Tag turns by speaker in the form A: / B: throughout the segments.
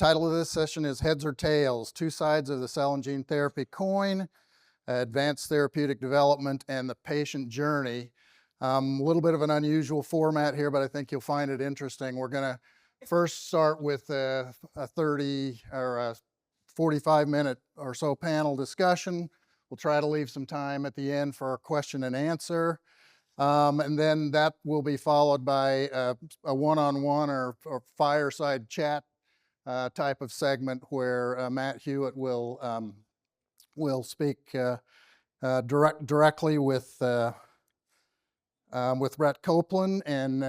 A: Title of this session is Heads or Tails, Two Sides of the Cell and Gene Therapy Coin, Advanced Therapeutic Development and the Patient Journey. A little bit of an unusual format here, but I think you'll find it interesting. We're going to first start with a 30 or a 45-minute or so panel discussion. We'll try to leave some time at the end for a question and answer. And then that will be followed by a one-on-one or fireside chat type of segment where Matt Hewitt will speak directly with Brett Kopelan, and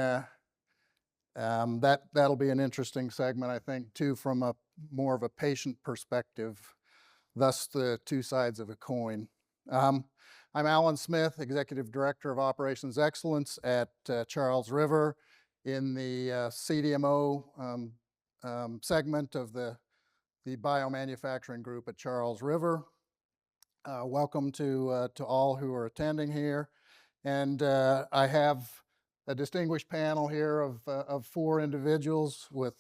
A: that'll be an interesting segment, I think, too, from a more of a patient perspective, thus the two sides of a coin. I'm Alan Smith, Executive Director of Operations Excellence at Charles River in the CDMO segment of the Biomanufacturing group at Charles River. Welcome to all who are attending here. And I have a distinguished panel here of four individuals with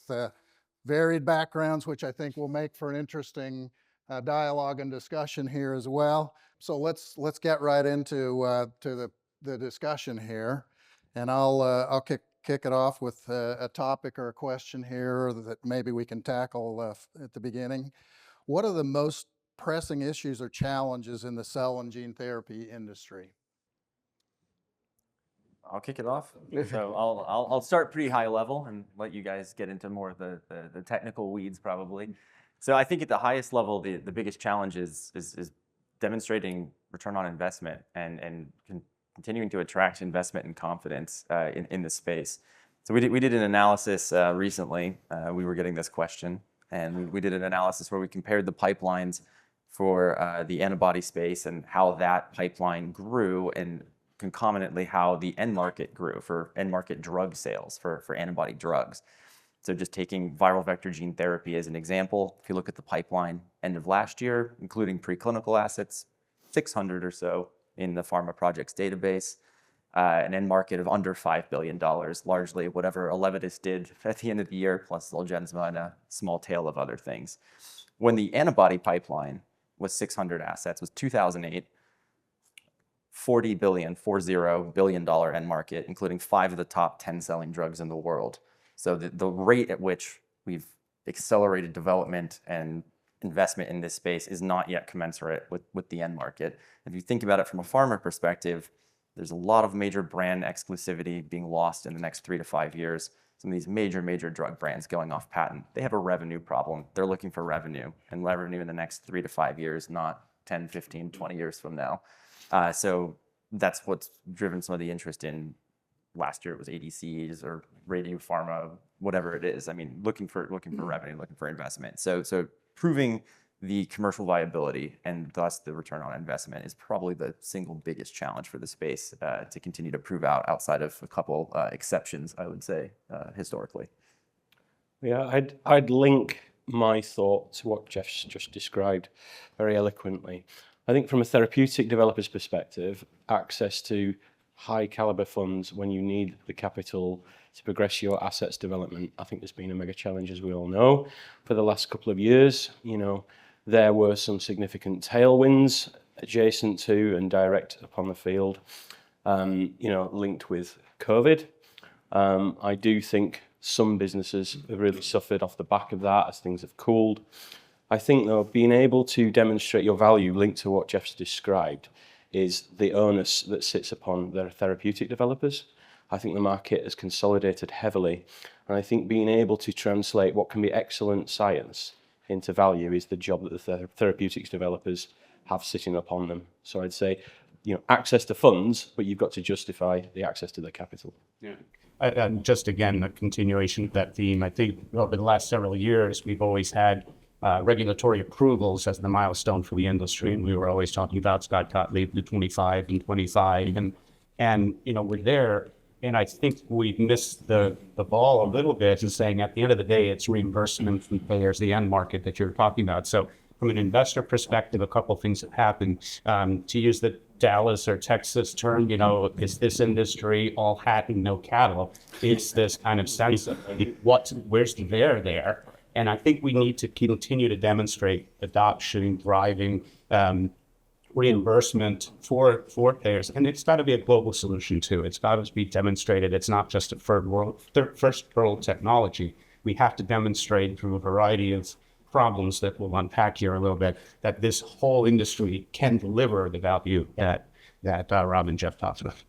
A: varied backgrounds, which I think will make for an interesting dialogue and discussion here as well. So let's get right into the discussion here, and I'll kick it off with a topic or a question here that maybe we can tackle at the beginning. What are the most pressing issues or challenges in the cell and gene therapy industry?
B: I'll kick it off. So I'll start pretty high level and let you guys get into more of the technical weeds probably. So I think at the highest level, the biggest challenge is demonstrating return on investment and continuing to attract investment and confidence in this space. So we did an analysis recently. We were getting this question, and we did an analysis where we compared the pipelines for the antibody space and how that pipeline grew, and concomitantly how the end market grew for end market drug sales for antibody drugs. So just taking viral vector gene therapy as an example, if you look at the pipeline end of last year, including preclinical assets, 600 or so in the pharma projects database, an end market of under $5 billion, largely whatever Elevidys did at the end of the year, plus Zolgensma and a small tail of other things. When the antibody pipeline was 600 assets, was 2008, $40 billion end market, including 5 of the top 10 selling drugs in the world. So the rate at which we've accelerated development and investment in this space is not yet commensurate with the end market. If you think about it from a pharma perspective, there's a lot of major brand exclusivity being lost in the next 3 to 5 years. Some of these major drug brands going off patent. They have a revenue problem. They're looking for revenue, and revenue in the next 3 to 5 years, not 10, 15, 20 years from now. So that's what's driven some of the interest in. Last year it was ADCs or radiopharma, whatever it is. I mean, looking for revenue, looking for investment. So proving the commercial viability and thus the return on investment is probably the single biggest challenge for the space to continue to prove out, outside of a couple exceptions, I would say, historically.
C: Yeah, I'd link my thought to what Jeff's just described very eloquently. I think from a therapeutic developer's perspective, access to high caliber funds when you need the capital to progress your assets development, I think there's been a mega challenge, as we all know, for the last couple of years. You know, there were some significant tailwinds adjacent to and direct upon the field, linked with COVID. I do think some businesses have really suffered off the back of that as things have cooled. I think, though, being able to demonstrate your value linked to what Jeff's described is the onus that sits upon the therapeutic developers. I think the market has consolidated heavily, and I think being able to translate what can be excellent science into value is the job that the therapeutics developers have sitting upon them. So I'd say, access to funds, but you've got to justify the access to the capital.
D: Yeah. And just again, a continuation of that theme, I think over the last several years, we've always had regulatory approvals as the milestone for the industry. And we were always talking about Scott Gottlieb, the 25 and 25. And we're there. And I think we've missed the ball a little bit in saying at the end of the day, it's reimbursement from payers, the end market that you're talking about. So from an investor perspective, a couple of things have happened. To use the Dallas or Texas term, is this industry all hat and no cattle? It's this kind of sense of where's the there there? And I think we need to continue to demonstrate adoption, driving reimbursement for payers. And it's got to be a global solution too. It's got to be demonstrated. It's not just a first world technology. We have to demonstrate through a variety of problems that we'll unpack here a little bit, that this whole industry can deliver the value that Rob and Jeff talked about.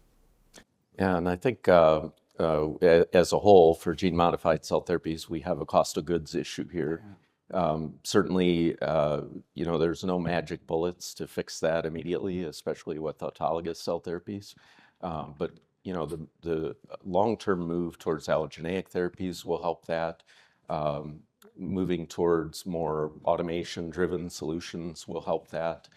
E: Yeah, and I think as a whole, for gene-modified cell therapies, we have a cost of goods issue here. Certainly, there's no magic bullets to fix that immediately, especially with autologous cell therapies. But the long-term move towards allogeneic therapies will help that. Moving towards more automation-driven solutions will help that.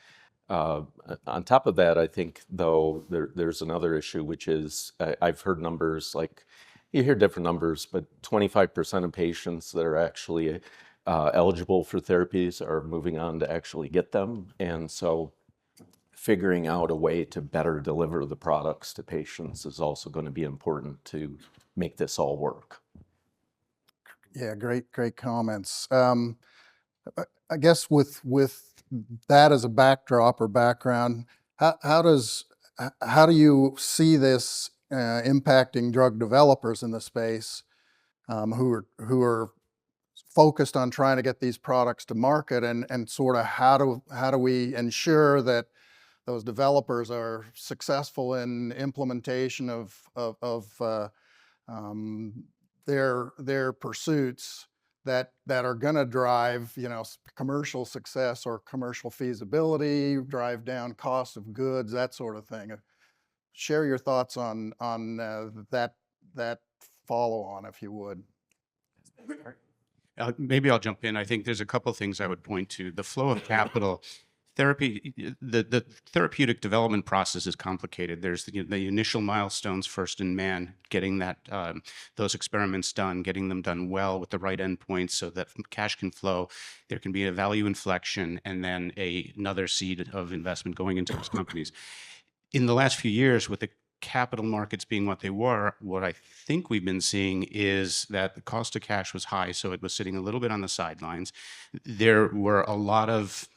E: On top of that, I think, though, there's another issue, which is I've heard numbers like, you hear different numbers, but 25% of patients that are actually eligible for therapies are moving on to actually get them. And so figuring out a way to better deliver the products to patients is also going to be important to make this all work.
A: Yeah, great comments. I guess with that as a backdrop or background, how do you see this impacting drug developers in the space who are focused on trying to get these products to market, and sort of how do we ensure that those developers are successful in implementation of their pursuits that are going to drive commercial success or commercial feasibility, drive down cost of goods, that sort of thing. Share your thoughts on that follow on, if you would.
D: Maybe I'll jump in. I think there's a couple things I would point to. The flow of capital. The therapeutic development process is complicated. There's the initial milestones, first in man, getting those experiments done, getting them done well with the right endpoints so that cash can flow. There can be a value inflection, and then another seed of investment going into those companies. In the last few years, with the capital markets being what they were, what I think we've been seeing is that the cost of cash was high, so it was sitting a little bit on the sidelines. There were a lot of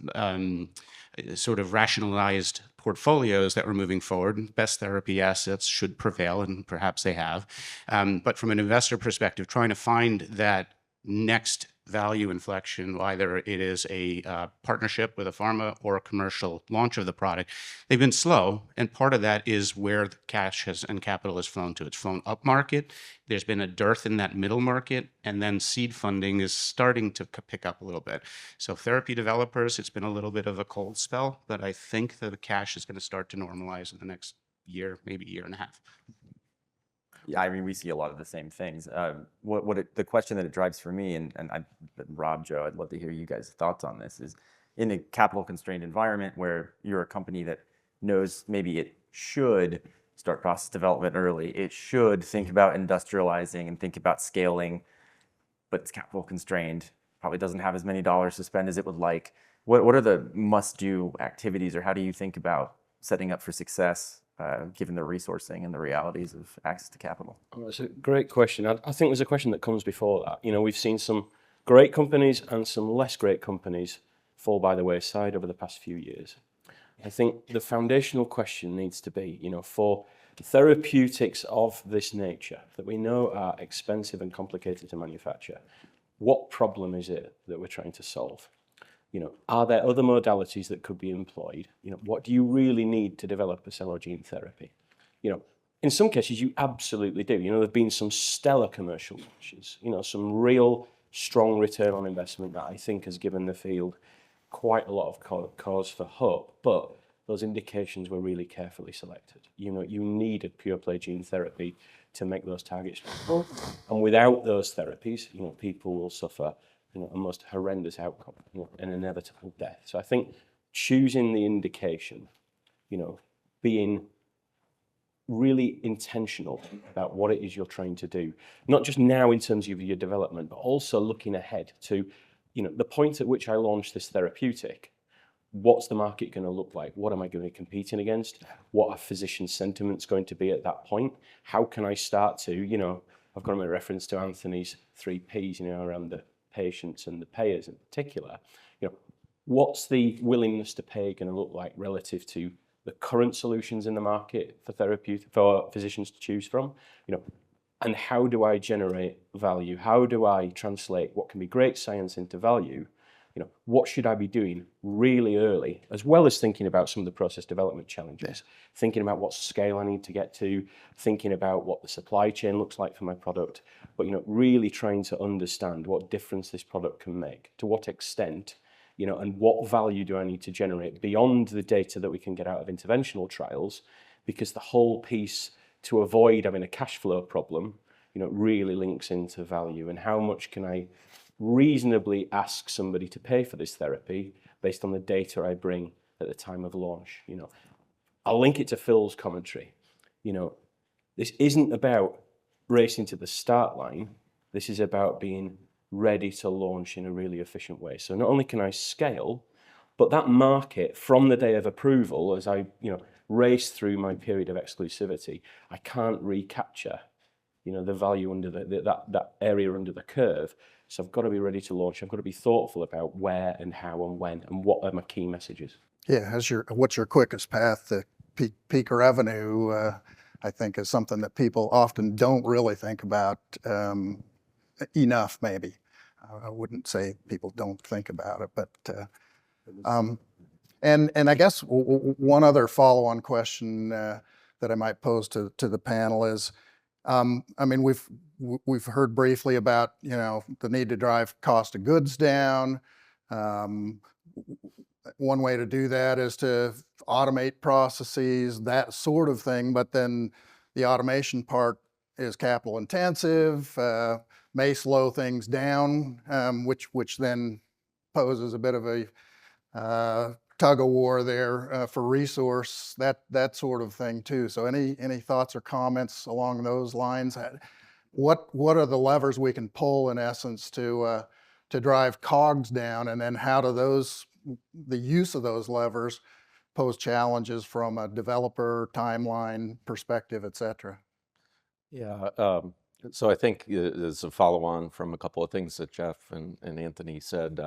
D: sort of rationalized portfolios that were moving forward. Best therapy assets should prevail, and perhaps they have. But from an investor perspective, trying to find that next value inflection, either it is a partnership with a pharma or a commercial launch of the product, they've been slow. And part of that is where the cash and capital has flown to. It's flown up market. There's been a dearth in that middle market, and then seed funding is starting to pick up a little bit. So therapy developers, it's been a little bit of a cold spell, but I think that the cash is going to start to normalize in the next year, maybe year and a half.
B: Yeah, I mean, we see a lot of the same things. The question that it drives for me, and Rob, Joe, I'd love to hear you guys' thoughts on this, is in a capital-constrained environment where you're a company that knows maybe it should start process development early, it should think about industrializing and think about scaling, but it's capital-constrained, probably doesn't have as many dollars to spend as it would like. What are the must-do activities, or how do you think about setting up for success given the resourcing and the realities of access to capital?
C: Well, that's a great question. I think there's a question that comes before that. We've seen some great companies and some less great companies fall by the wayside over the past few years. I think the foundational question needs to be, for therapeutics of this nature that we know are expensive and complicated to manufacture, what problem is it that we're trying to solve? Are there other modalities that could be employed? What do you really need to develop a cell or gene therapy? In some cases, you absolutely do. There have been some stellar commercial launches, some real strong return on investment that I think has given the field quite a lot of cause for hope. But those indications were really carefully selected. You need a pure play gene therapy to make those targets. And without those therapies, people will suffer a most horrendous outcome, an inevitable death. So I think choosing the indication, being really intentional about what it is you're trying to do, not just now in terms of your development, but also looking ahead to, the point at which I launch this therapeutic. What's the market going to look like? What am I going to be competing against? What are physician sentiments going to be at that point? How can I start to, I've got my reference to Anthony's 3 Ps, around the patients and the payers in particular, what's the willingness to pay going to look like relative to the current solutions in the market for physicians to choose from, and how do I generate value? How do I translate what can be great science into value? What should I be doing really early, as well as thinking about some of the process development challenges, thinking about what scale I need to get to, thinking about what the supply chain looks like for my product, but really trying to understand what difference this product can make, to what extent, and what value do I need to generate beyond the data that we can get out of interventional trials, because the whole piece to avoid having a cash flow problem, really links into value and how much can I reasonably ask somebody to pay for this therapy based on the data I bring at the time of launch. I'll link it to Phil's commentary. This isn't about racing to the start line. This is about being ready to launch in a really efficient way. So not only can I scale, but that market from the day of approval, as I race through my period of exclusivity, I can't recapture the value under that area under the curve. So I've got to be ready to launch. I've got to be thoughtful about where and how and when and what are my key messages.
A: Yeah, what's your quickest path to peak revenue? I think is something that people often don't really think about enough. Maybe I wouldn't say people don't think about it, but and I guess one other follow-on question that I might pose to the panel is, I mean, we've heard briefly about the need to drive cost of goods down. One way to do that is to automate processes, that sort of thing. But then the automation part is capital intensive, may slow things down, which then poses a bit of a tug of war there for resource, that sort of thing too. So any thoughts or comments along those lines? What are the levers we can pull in essence to drive COGS down, and then how do the use of those levers pose challenges from a developer timeline perspective, et cetera?
E: Yeah, so I think as a follow-on from a couple of things that Jeff and Anthony said,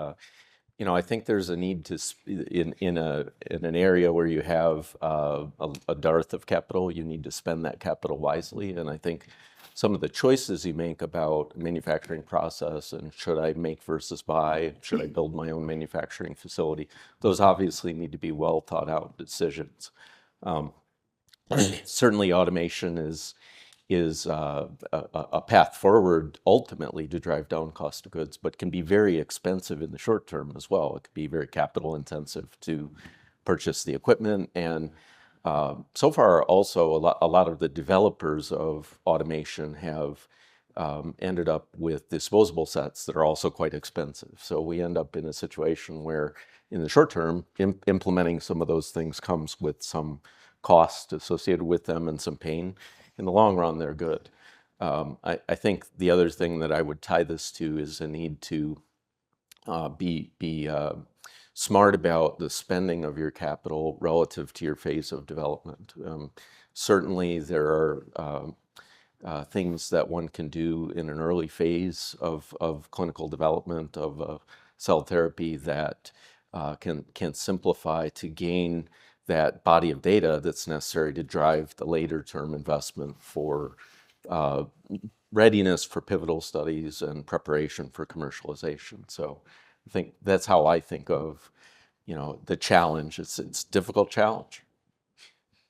E: I think there's a need to, in an area where you have a dearth of capital, you need to spend that capital wisely. And I think some of the choices you make about manufacturing process and should I make versus buy, should I build my own manufacturing facility, those obviously need to be well thought out decisions. Certainly automation is a path forward ultimately to drive down cost of goods, but can be very expensive in the short term as well. It could be very capital intensive to purchase the equipment. And so far also a lot of the developers of automation have ended up with disposable sets that are also quite expensive. So we end up in a situation where in the short term, implementing some of those things comes with some cost associated with them and some pain. In the long run, they're good. I think the other thing that I would tie this to is a need to be smart about the spending of your capital relative to your phase of development. Certainly, there are things that one can do in an early phase of clinical development of cell therapy that can simplify to gain that body of data that's necessary to drive the later term investment for readiness for pivotal studies and preparation for commercialization. So I think that's how I think of, the challenge. It's a difficult challenge.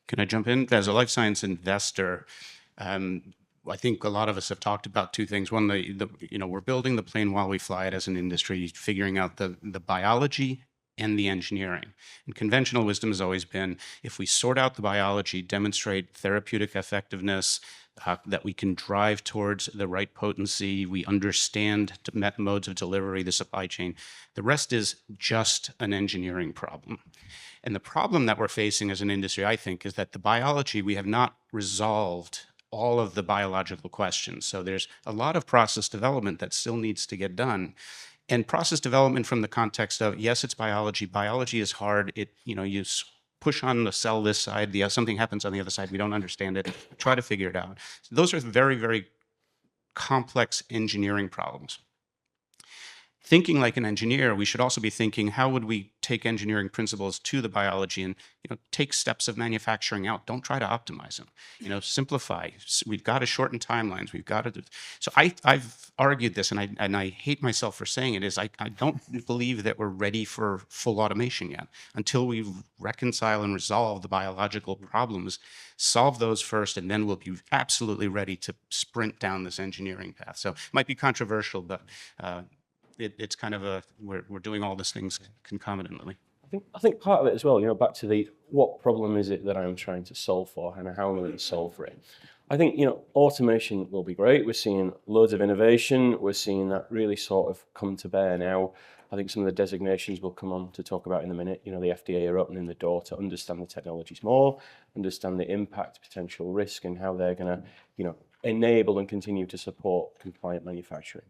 D: Can I jump in? As a life science investor, I think a lot of us have talked about two things. One, we're building the plane while we fly it as an industry, figuring out the biology and the engineering. And conventional wisdom has always been, if we sort out the biology, demonstrate therapeutic effectiveness, that we can drive towards the right potency, we understand modes of delivery, the supply chain, the rest is just an engineering problem. And the problem that we're facing as an industry, I think, is that the biology, we have not resolved all of the biological questions. So there's a lot of process development that still needs to get done. And process development from the context of, yes, it's biology. Biology is hard. You push on the cell this side, something happens on the other side. We don't understand it. Try to figure it out. So those are very, very complex engineering problems.
F: thinking like an engineer, we should also be thinking, how would we take engineering principles to the biology and, take steps of manufacturing out? Don't try to optimize them. Simplify. We've got to shorten timelines. We've got to do. So I've argued this, and I hate myself for saying it, is I don't believe that we're ready for full automation yet. Until we reconcile and resolve the biological problems, solve those first, and then we'll be absolutely ready to sprint down this engineering path. So it might be controversial, but it's kind of we're doing all these things concomitantly.
C: I think part of it as well, back to what problem is it that I'm trying to solve for and how am I going to solve for it? I think, automation will be great. We're seeing loads of innovation. We're seeing that really sort of come to bear now. I think some of the designations we'll come on to talk about in a minute. The FDA are opening the door to understand the technologies more, understand the impact, potential risk, and how they're going to, enable and continue to support compliant manufacturing.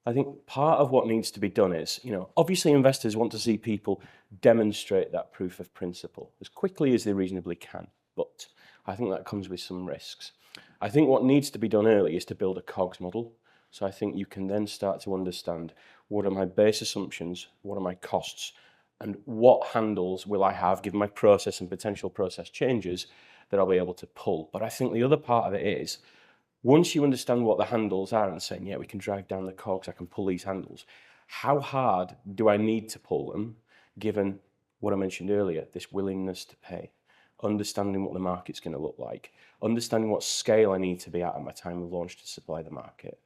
C: I think part of what needs to be done is, obviously investors want to see people demonstrate that proof of principle as quickly as they reasonably can, but I think that comes with some risks. I think what needs to be done early is to build a COGS model. So I think you can then start to understand, what are my base assumptions, what are my costs, and what handles will I have, given my process and potential process changes, that I'll be able to pull. But I think the other part of it is, once you understand what the handles are and saying, yeah, we can drag down the cogs, I can pull these handles, how hard do I need to pull them, given what I mentioned earlier, this willingness to pay, understanding what the market's going to look like, understanding what scale I need to be at my time of launch to supply the market.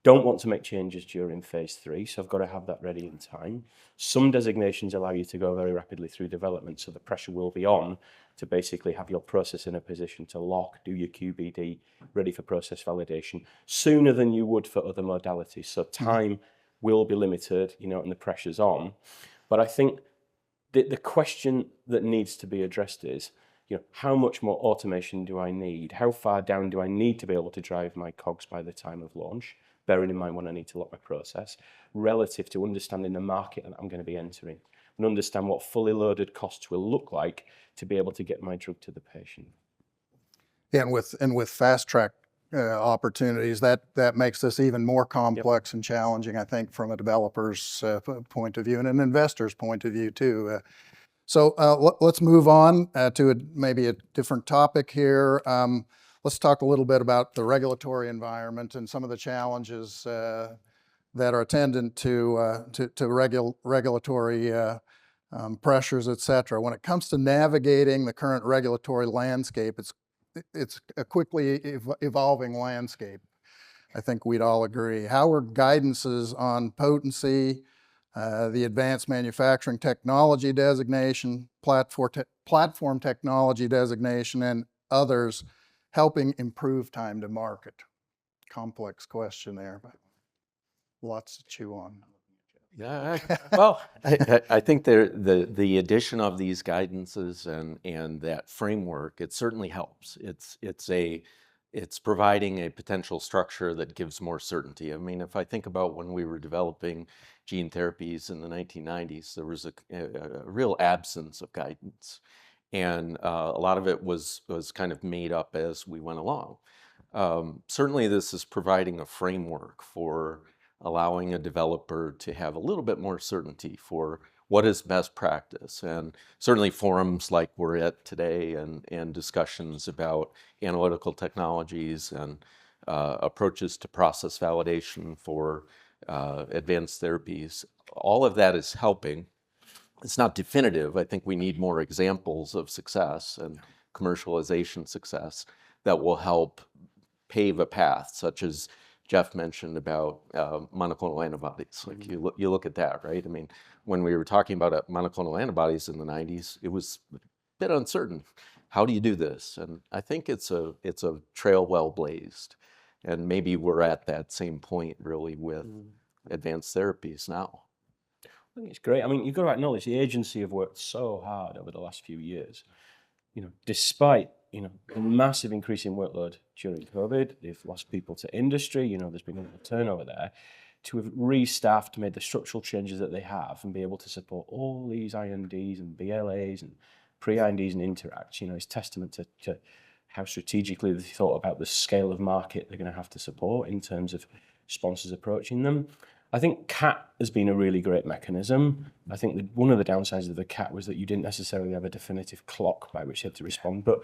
C: Don't want to make changes during phase 3, so I've got to have that ready in time. Some designations allow you to go very rapidly through development, so the pressure will be on to basically have your process in a position to lock, do your QBD, ready for process validation, sooner than you would for other modalities. So time will be limited, and the pressure's on. But I think the question that needs to be addressed is, how much more automation do I need? How far down do I need to be able to drive my COGS by the time of launch, bearing in mind when I need to lock my process, relative to understanding the market that I'm going to be entering, and understand what fully loaded costs will look like to be able to get my drug to the patient.
A: Yeah, and with fast track opportunities, that makes this even more complex and challenging, I think, from a developer's point of view and an investor's point of view too. So let's move on to maybe a different topic here. Let's talk a little bit about the regulatory environment and some of the challenges that are attendant to regulatory pressures, et cetera. When it comes to navigating the current regulatory landscape, it's a quickly evolving landscape. I think we'd all agree. How are guidances on potency, the advanced manufacturing technology designation, platform technology designation, and others helping improve time to market? Complex question there, but lots to chew on.
E: Yeah, well, I think the addition of these guidances and that framework, it certainly helps. It's providing a potential structure that gives more certainty. I mean, if I think about when we were developing gene therapies in the 1990s, there was a real absence of guidance, and a lot of it was kind of made up as we went along. Certainly, this is providing a framework for allowing a developer to have a little bit more certainty for what is best practice. And certainly forums like we're at today and discussions about analytical technologies and approaches to process validation for advanced therapies, all of that is helping. It's not definitive. I think we need more examples of success and commercialization success that will help pave a path, such as Jeff mentioned about monoclonal antibodies. Like you look at that, right? I mean, when we were talking about monoclonal antibodies in the 90s, it was a bit uncertain. How do you do this? And I think it's a trail well blazed. And maybe we're at that same point really with advanced therapies now.
C: I think it's great. I mean, you've got to acknowledge the agency have worked so hard over the last few years. Despite a massive increase in workload during COVID, they've lost people to industry. There's been a turnover there. To have restaffed, made the structural changes that they have, and be able to support all these INDs and BLAs and pre-INDs and Interacts, is testament to how strategically they thought about the scale of market they're going to have to support in terms of sponsors approaching them. I think CAT has been a really great mechanism. I think that one of the downsides of the CAT was that you didn't necessarily have a definitive clock by which you had to respond. But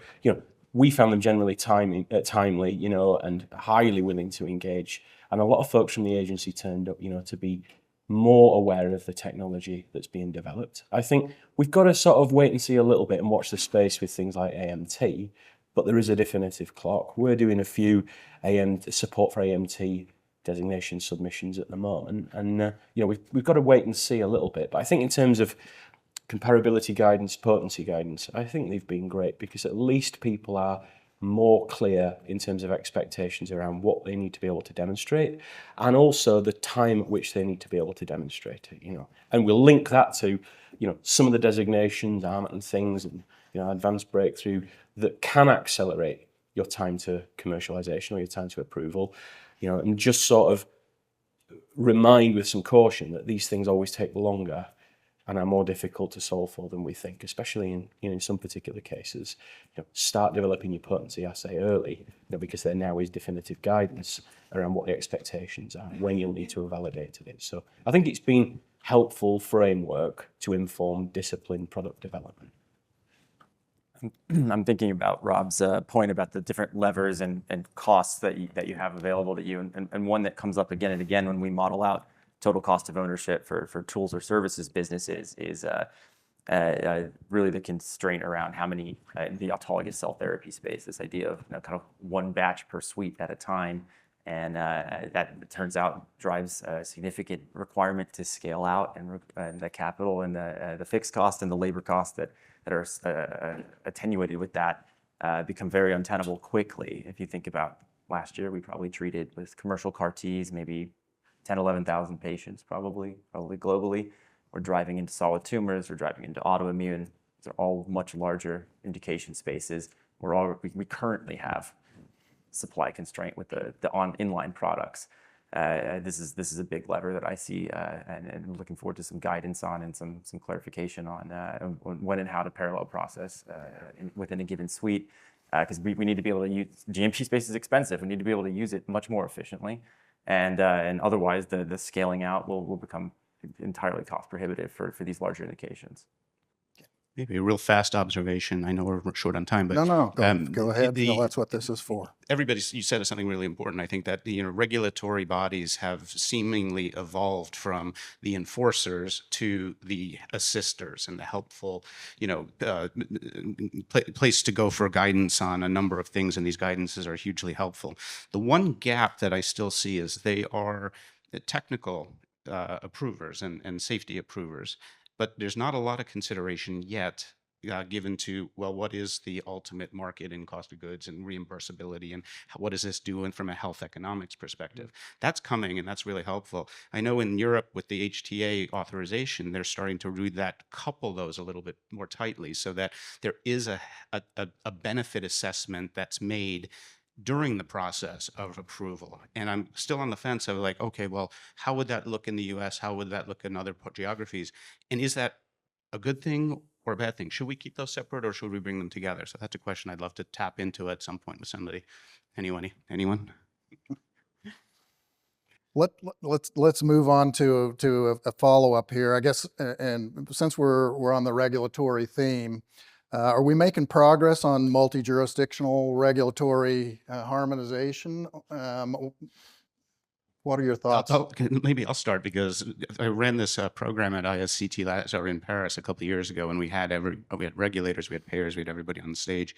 C: we found them generally timely, and highly willing to engage. And a lot of folks from the agency turned up, to be more aware of the technology that's being developed. I think we've got to sort of wait and see a little bit and watch the space with things like AMT, but there is a definitive clock. We're doing a few support for AMT designation submissions at the moment, and we've got to wait and see a little bit. But I think in terms of comparability guidance, potency guidance, I think they've been great, because at least people are more clear in terms of expectations around what they need to be able to demonstrate, and also the time at which they need to be able to demonstrate it. And we'll link that to some of the designations and things, and advanced breakthrough that can accelerate your time to commercialization or your time to approval. And just sort of remind with some caution that these things always take longer and are more difficult to solve for than we think, especially in some particular cases. Start developing your potency assay early, because there now is definitive guidance around what the expectations are, when you'll need to have validated it. So I think it's been helpful framework to inform disciplined product development.
B: I'm thinking about Rob's point about the different levers and costs that you have available to you, and one that comes up again and again when we model out total cost of ownership for tools or services businesses is really the constraint around how many the autologous cell therapy space. This idea of kind of one batch per suite at a time, and that it turns out drives a significant requirement to scale out, and the capital and the fixed cost and the labor costs that are attenuated with that become very untenable quickly. If you think about last year, we probably treated with commercial CAR-Ts maybe 10,000, 11,000 patients probably globally. We're driving into solid tumors, we're driving into autoimmune. These are all much larger indication spaces. We currently have supply constraint with the inline products. This is a big lever that I see, and looking forward to some guidance on and some clarification on when and how to parallel process within a given suite, because we need to be able to use GMP space is expensive. We need to be able to use it much more efficiently, and otherwise the scaling out will become entirely cost prohibitive for these larger indications.
F: Maybe a real fast observation. I know we're short on time, but
A: No, go ahead. That's what this is for.
F: You said something really important. I think that regulatory bodies have seemingly evolved from the enforcers to the assisters and the helpful, place to go for guidance on a number of things, and these guidances are hugely helpful. The one gap that I still see is they are technical approvers and safety approvers, but there's not a lot of consideration yet given to, well, what is the ultimate market in cost of goods and reimbursability, and what does this do from a health economics perspective? That's coming, and that's really helpful. I know in Europe with the HTA authorization, they're starting to read that, couple those a little bit more tightly, so that there is a benefit assessment that's made during the process of approval. And I'm still on the fence of like, okay, well, how would that look in the US? How would that look in other geographies? And is that a good thing or a bad thing? Should we keep those separate, or should we bring them together? So that's a question I'd love to tap into at some point with somebody. Anyone?
A: Let's move on to a follow-up here, I guess, and since we're on the regulatory theme, are we making progress on multi-jurisdictional regulatory harmonization? What are your thoughts?
F: Maybe I'll start, because I ran this program at ISCT in Paris a couple of years ago, and we had regulators, we had payers, we had everybody on the stage,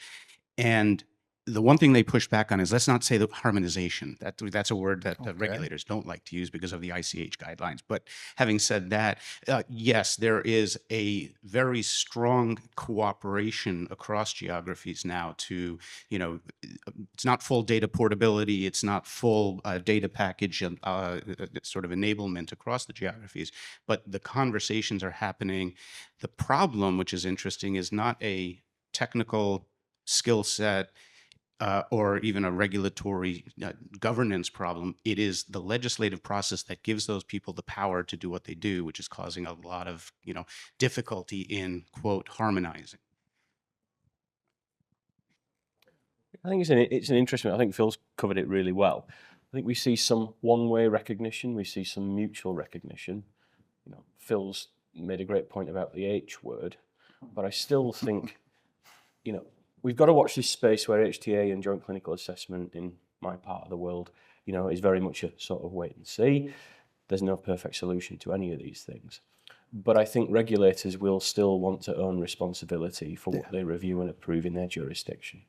F: and the one thing they push back on is, let's not say the harmonization. That's a word that regulators don't like to use because of the ICH guidelines. But having said that, yes, there is a very strong cooperation across geographies now to, it's not full data portability, it's not full data package sort of enablement across the geographies, but the conversations are happening. The problem, which is interesting, is not a technical skill set or even a regulatory governance problem. It is the legislative process that gives those people the power to do what they do, which is causing a lot of difficulty in, quote, harmonizing.
C: I think it's an interesting. I think Phil's covered it really well. I think we see some one-way recognition, we see some mutual recognition. You know, Phil's made a great point about the H word, but I still think, you know, we've got to watch this space where HTA and joint clinical assessment in my part of the world, you know, is very much a sort of wait and see. There's no perfect solution to any of these things. But I think regulators will still want to own responsibility for what they review and approve in their jurisdiction.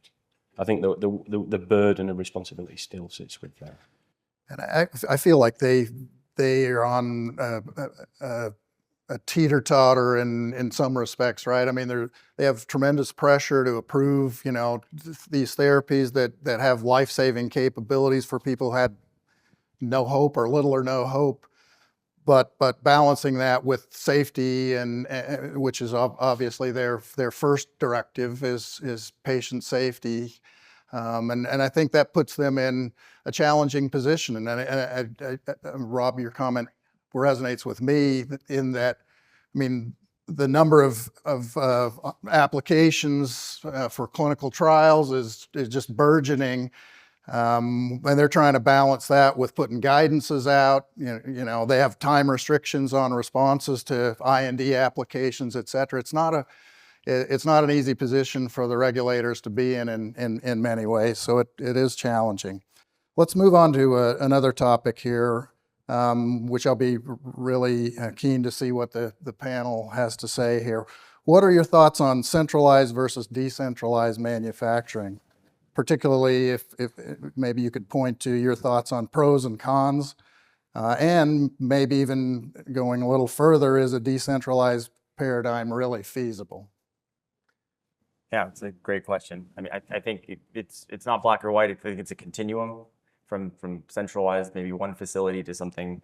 C: I think the burden of responsibility still sits with them.
A: And I feel like they are on a teeter-totter in some respects, right? I mean, they have tremendous pressure to approve, you know, these therapies that have life-saving capabilities for people who had no hope or little or no hope. But balancing that with safety, and which is obviously their first directive is patient safety, and I think that puts them in a challenging position. And Rob, your comment resonates with me in that, I mean, the number of applications for clinical trials is just burgeoning. And they're trying to balance that with putting guidances out. You know, they have time restrictions on responses to IND applications, et cetera. It's not an easy position for the regulators to be in many ways. So it is challenging. Let's move on to another topic here, which I'll be really keen to see what the panel has to say here. What are your thoughts on centralized versus decentralized manufacturing? Particularly if maybe you could point to your thoughts on pros and cons, and maybe even going a little further, is a decentralized paradigm really feasible?
B: Yeah, it's a great question. I mean, I think it's not black or white. I think it's a continuum from centralized, maybe one facility, to something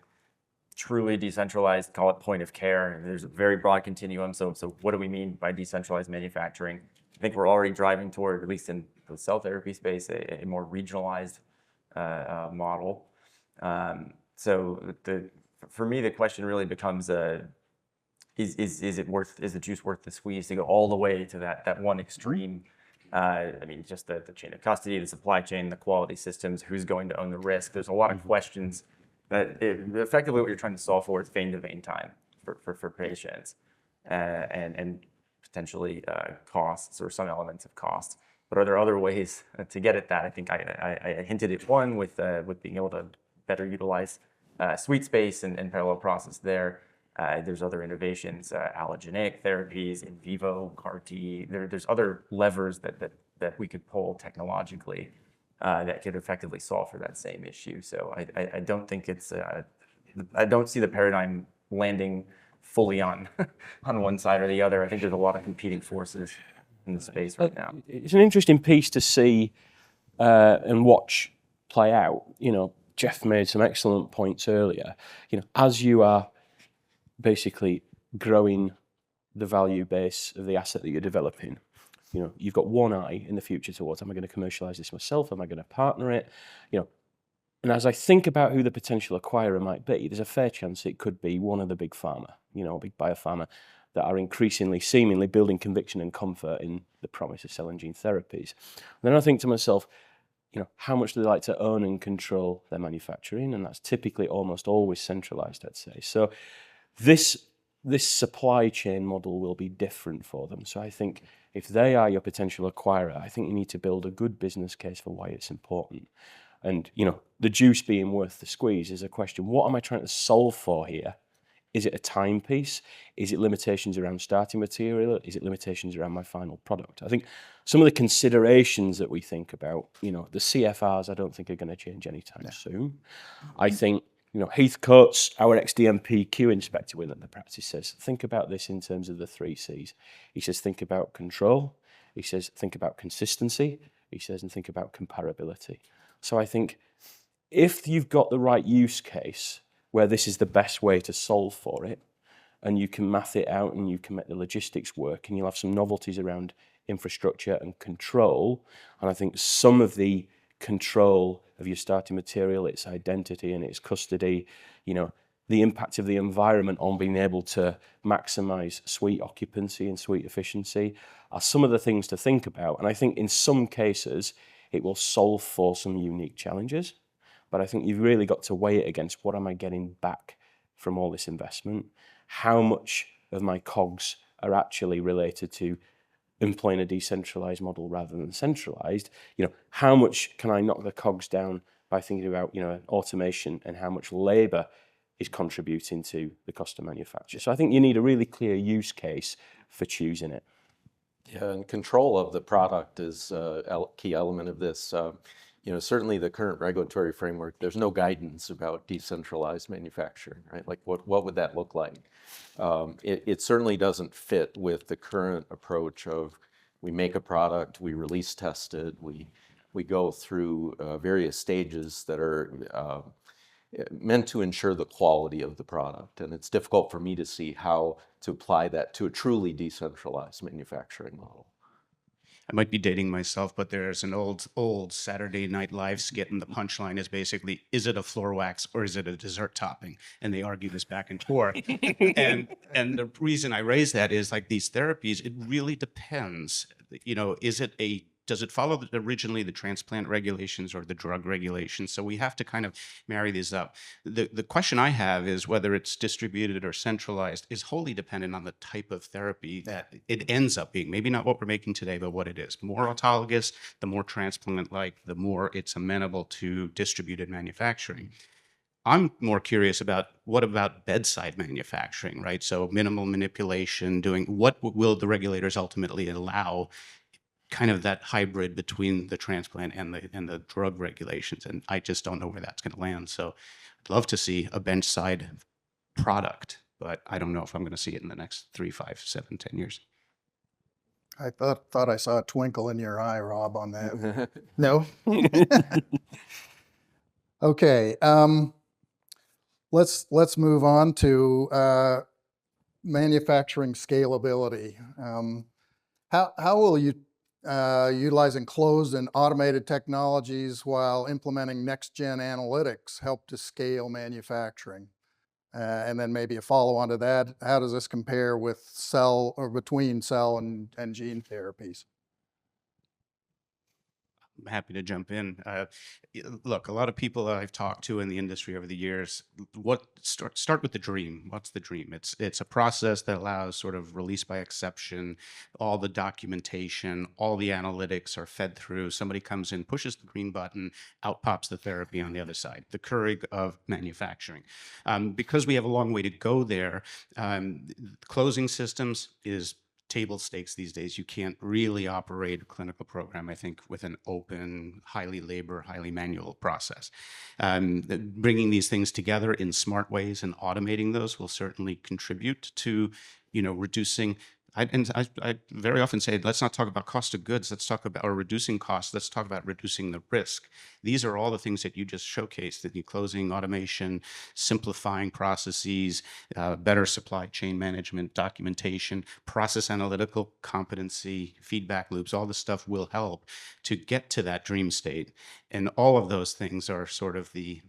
B: truly decentralized, call it point of care. There's a very broad continuum. So what do we mean by decentralized manufacturing? I think we're already driving toward, at least in the cell therapy space, a more regionalized model. So for me, the question really becomes, is the juice worth the squeeze to go all the way to that one extreme? I mean, just the chain of custody, the supply chain, the quality systems, who's going to own the risk? There's a lot of questions that effectively what you're trying to solve for is vein-to-vein time for patients, and potentially costs or some elements of cost. But are there other ways to get at that? I think I hinted at one with being able to better utilize suite space and parallel process there. There's other innovations, allogeneic therapies, in vivo, CAR T. There's other levers that we could pull technologically that could effectively solve for that same issue. So I don't think I don't see the paradigm landing fully on one side or the other. I think there's a lot of competing forces in the space right now.
C: It's an interesting piece to see and watch play out. You know, Jeff made some excellent points earlier. You know, as you are basically growing the value base of the asset that you're developing, you know, you've got one eye in the future towards, am I going to commercialize this myself? Am I going to partner it? You know, and as I think about who the potential acquirer might be, there's a fair chance it could be one of the big pharma, you know, big biopharma, that are increasingly, seemingly building conviction and comfort in the promise of cell and gene therapies. And then I think to myself, you know, how much do they like to own and control their manufacturing? And that's typically almost always centralized, I'd say. So this supply chain model will be different for them. So I think if they are your potential acquirer, I think you need to build a good business case for why it's important. And, you know, the juice being worth the squeeze is a question. What am I trying to solve for here? Is it a timepiece? Is it limitations around starting material? Is it limitations around my final product? I think some of the considerations that we think about, you know, the CFRs, I don't think are going to change anytime soon. I think, you know, Heath Coates, our ex-DMP Q inspector within the practice, says, think about this in terms of the 3 Cs. He says, think about control. He says, think about consistency. He says, and think about comparability. So I think if you've got the right use case where this is the best way to solve for it, and you can math it out and you can make the logistics work, and you'll have some novelties around infrastructure and control, and I think some of the control of your starting material, its identity and its custody, you know, the impact of the environment on being able to maximize suite occupancy and suite efficiency are some of the things to think about. And I think in some cases, it will solve for some unique challenges. But I think you've really got to weigh it against what am I getting back from all this investment? How much of my COGS are actually related to employing a decentralized model rather than centralized? How much can I knock the COGS down by thinking about, automation, and how much labor is contributing to the cost of manufacture? So I think you need a really clear use case for choosing it.
E: Yeah, and control of the product is a key element of this. Certainly the current regulatory framework, there's no guidance about decentralized manufacturing, right? Like what would that look like? It certainly doesn't fit with the current approach of we make a product, we release test it, we go through various stages that are meant to ensure the quality of the product. And it's difficult for me to see how to apply that to a truly decentralized manufacturing model.
F: I might be dating myself, but there's an old Saturday Night Live skit, and the punchline is basically, is it a floor wax or is it a dessert topping? And they argue this back and forth. and the reason I raise that is, like, these therapies, it really depends. Does it follow originally the transplant regulations or the drug regulations? So we have to kind of marry these up. The question I have is whether it's distributed or centralized is wholly dependent on the type of therapy that it ends up being. Maybe not what we're making today, but what it is. The more autologous, the more transplant-like, the more it's amenable to distributed manufacturing. I'm more curious about what about bedside manufacturing, right? So minimal manipulation, doing what will the regulators ultimately allow, kind of that hybrid between the transplant and the drug regulations. And I just don't know where that's going to land. So I'd love to see a bench side product, but I don't know if I'm going to see it in the next 3, 5, 7, 10 years.
A: I thought I saw a twinkle in your eye, Rob, on that. No? Okay. Let's move on to manufacturing scalability. How will you utilizing closed and automated technologies while implementing next-gen analytics help to scale manufacturing? And then maybe a follow-on to that, how does this compare with cell or between cell and gene therapies?
F: I'm happy to jump in. Look, a lot of people that I've talked to in the industry over the years, start with the dream. What's the dream? It's a process that allows sort of release by exception. All the documentation, all the analytics are fed through. Somebody comes in, pushes the green button, out pops the therapy on the other side. The Keurig of manufacturing. Because we have a long way to go there, closing systems is table stakes these days. You can't really operate a clinical program, I think, with an open, highly labor, highly manual process. Bringing these things together in smart ways and automating those will certainly contribute to, reducing. I very often say, let's not talk about cost of goods. Let's talk about reducing costs. Let's talk about reducing the risk. These are all the things that you just showcased: the closing, automation, simplifying processes, better supply chain management, documentation, process analytical competency, feedback loops. All this stuff will help to get to that dream state. And all of those things are sort of the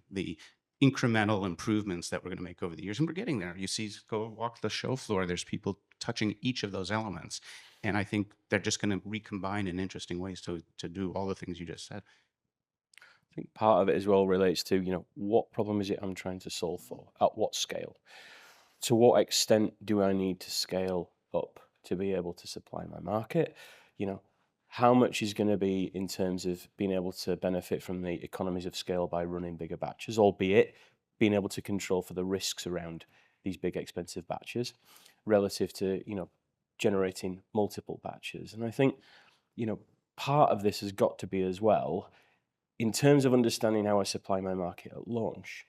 F: incremental improvements that we're going to make over the years. And we're getting there. You see, go walk the show floor. There's people touching each of those elements. And I think they're just going to recombine in interesting ways to do all the things you just said.
C: I think part of it as well relates to, what problem is it I'm trying to solve for? At what scale? To what extent do I need to scale up to be able to supply my market? How much is going to be in terms of being able to benefit from the economies of scale by running bigger batches, albeit being able to control for the risks around these big expensive batches relative to, generating multiple batches. And I think, part of this has got to be as well, in terms of understanding how I supply my market at launch,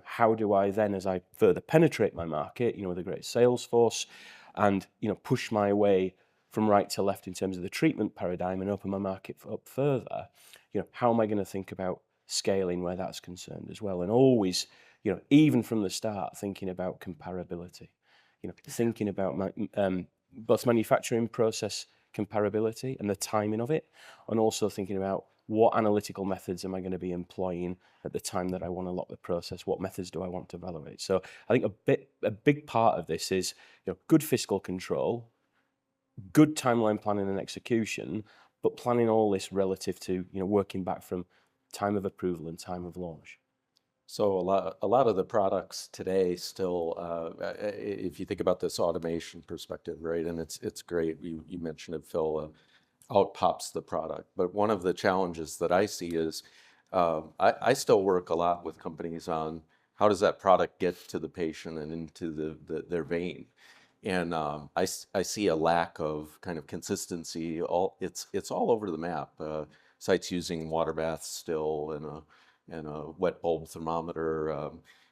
C: how do I then, as I further penetrate my market, with a great sales force and, push my way from right to left in terms of the treatment paradigm and open my market up further, how am I going to think about scaling where that's concerned as well? And always, even from the start, thinking about comparability, thinking about both manufacturing process comparability and the timing of it, and also thinking about what analytical methods am I going to be employing at the time that I want to lock the process? What methods do I want to evaluate? So I think a big part of this is, good fiscal control, good timeline planning and execution, but planning all this relative to, working back from time of approval and time of launch.
E: So a lot of the products today still, if you think about this automation perspective, right, and it's great. You mentioned it, Phil. Out pops the product. But one of the challenges that I see is I still work a lot with companies on how does that product get to the patient and into their vein. And I see a lack of kind of consistency. It's all over the map. Sites using water baths still and a wet bulb thermometer.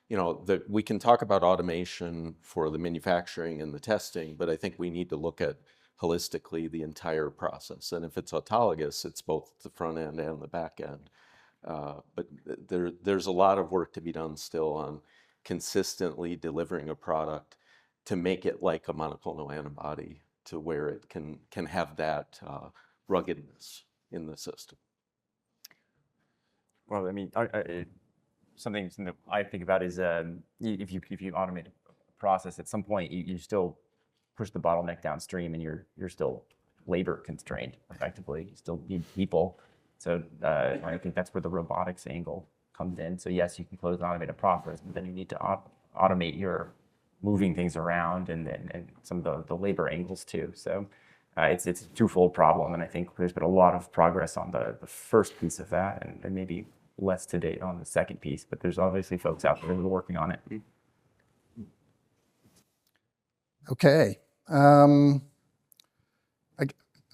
E: You know, we can talk about automation for the manufacturing and the testing, but I think we need to look at holistically the entire process. And if it's autologous, it's both the front end and the back end. But there's a lot of work to be done still on consistently delivering a product to make it like a monoclonal antibody, to where it can have that ruggedness in the system.
B: Well, I mean, something that I think about is if you automate a process, at some point you still push the bottleneck downstream, and you're still labor constrained effectively. You still need people. So I think that's where the robotics angle comes in. So yes, you can close and automate a process, but then you need to automate your moving things around and some of the labor angles too. So it's a twofold problem, and I think there's been a lot of progress on the first piece of that, and maybe less to date on the second piece. But there's obviously folks out there who are working on it.
A: Okay.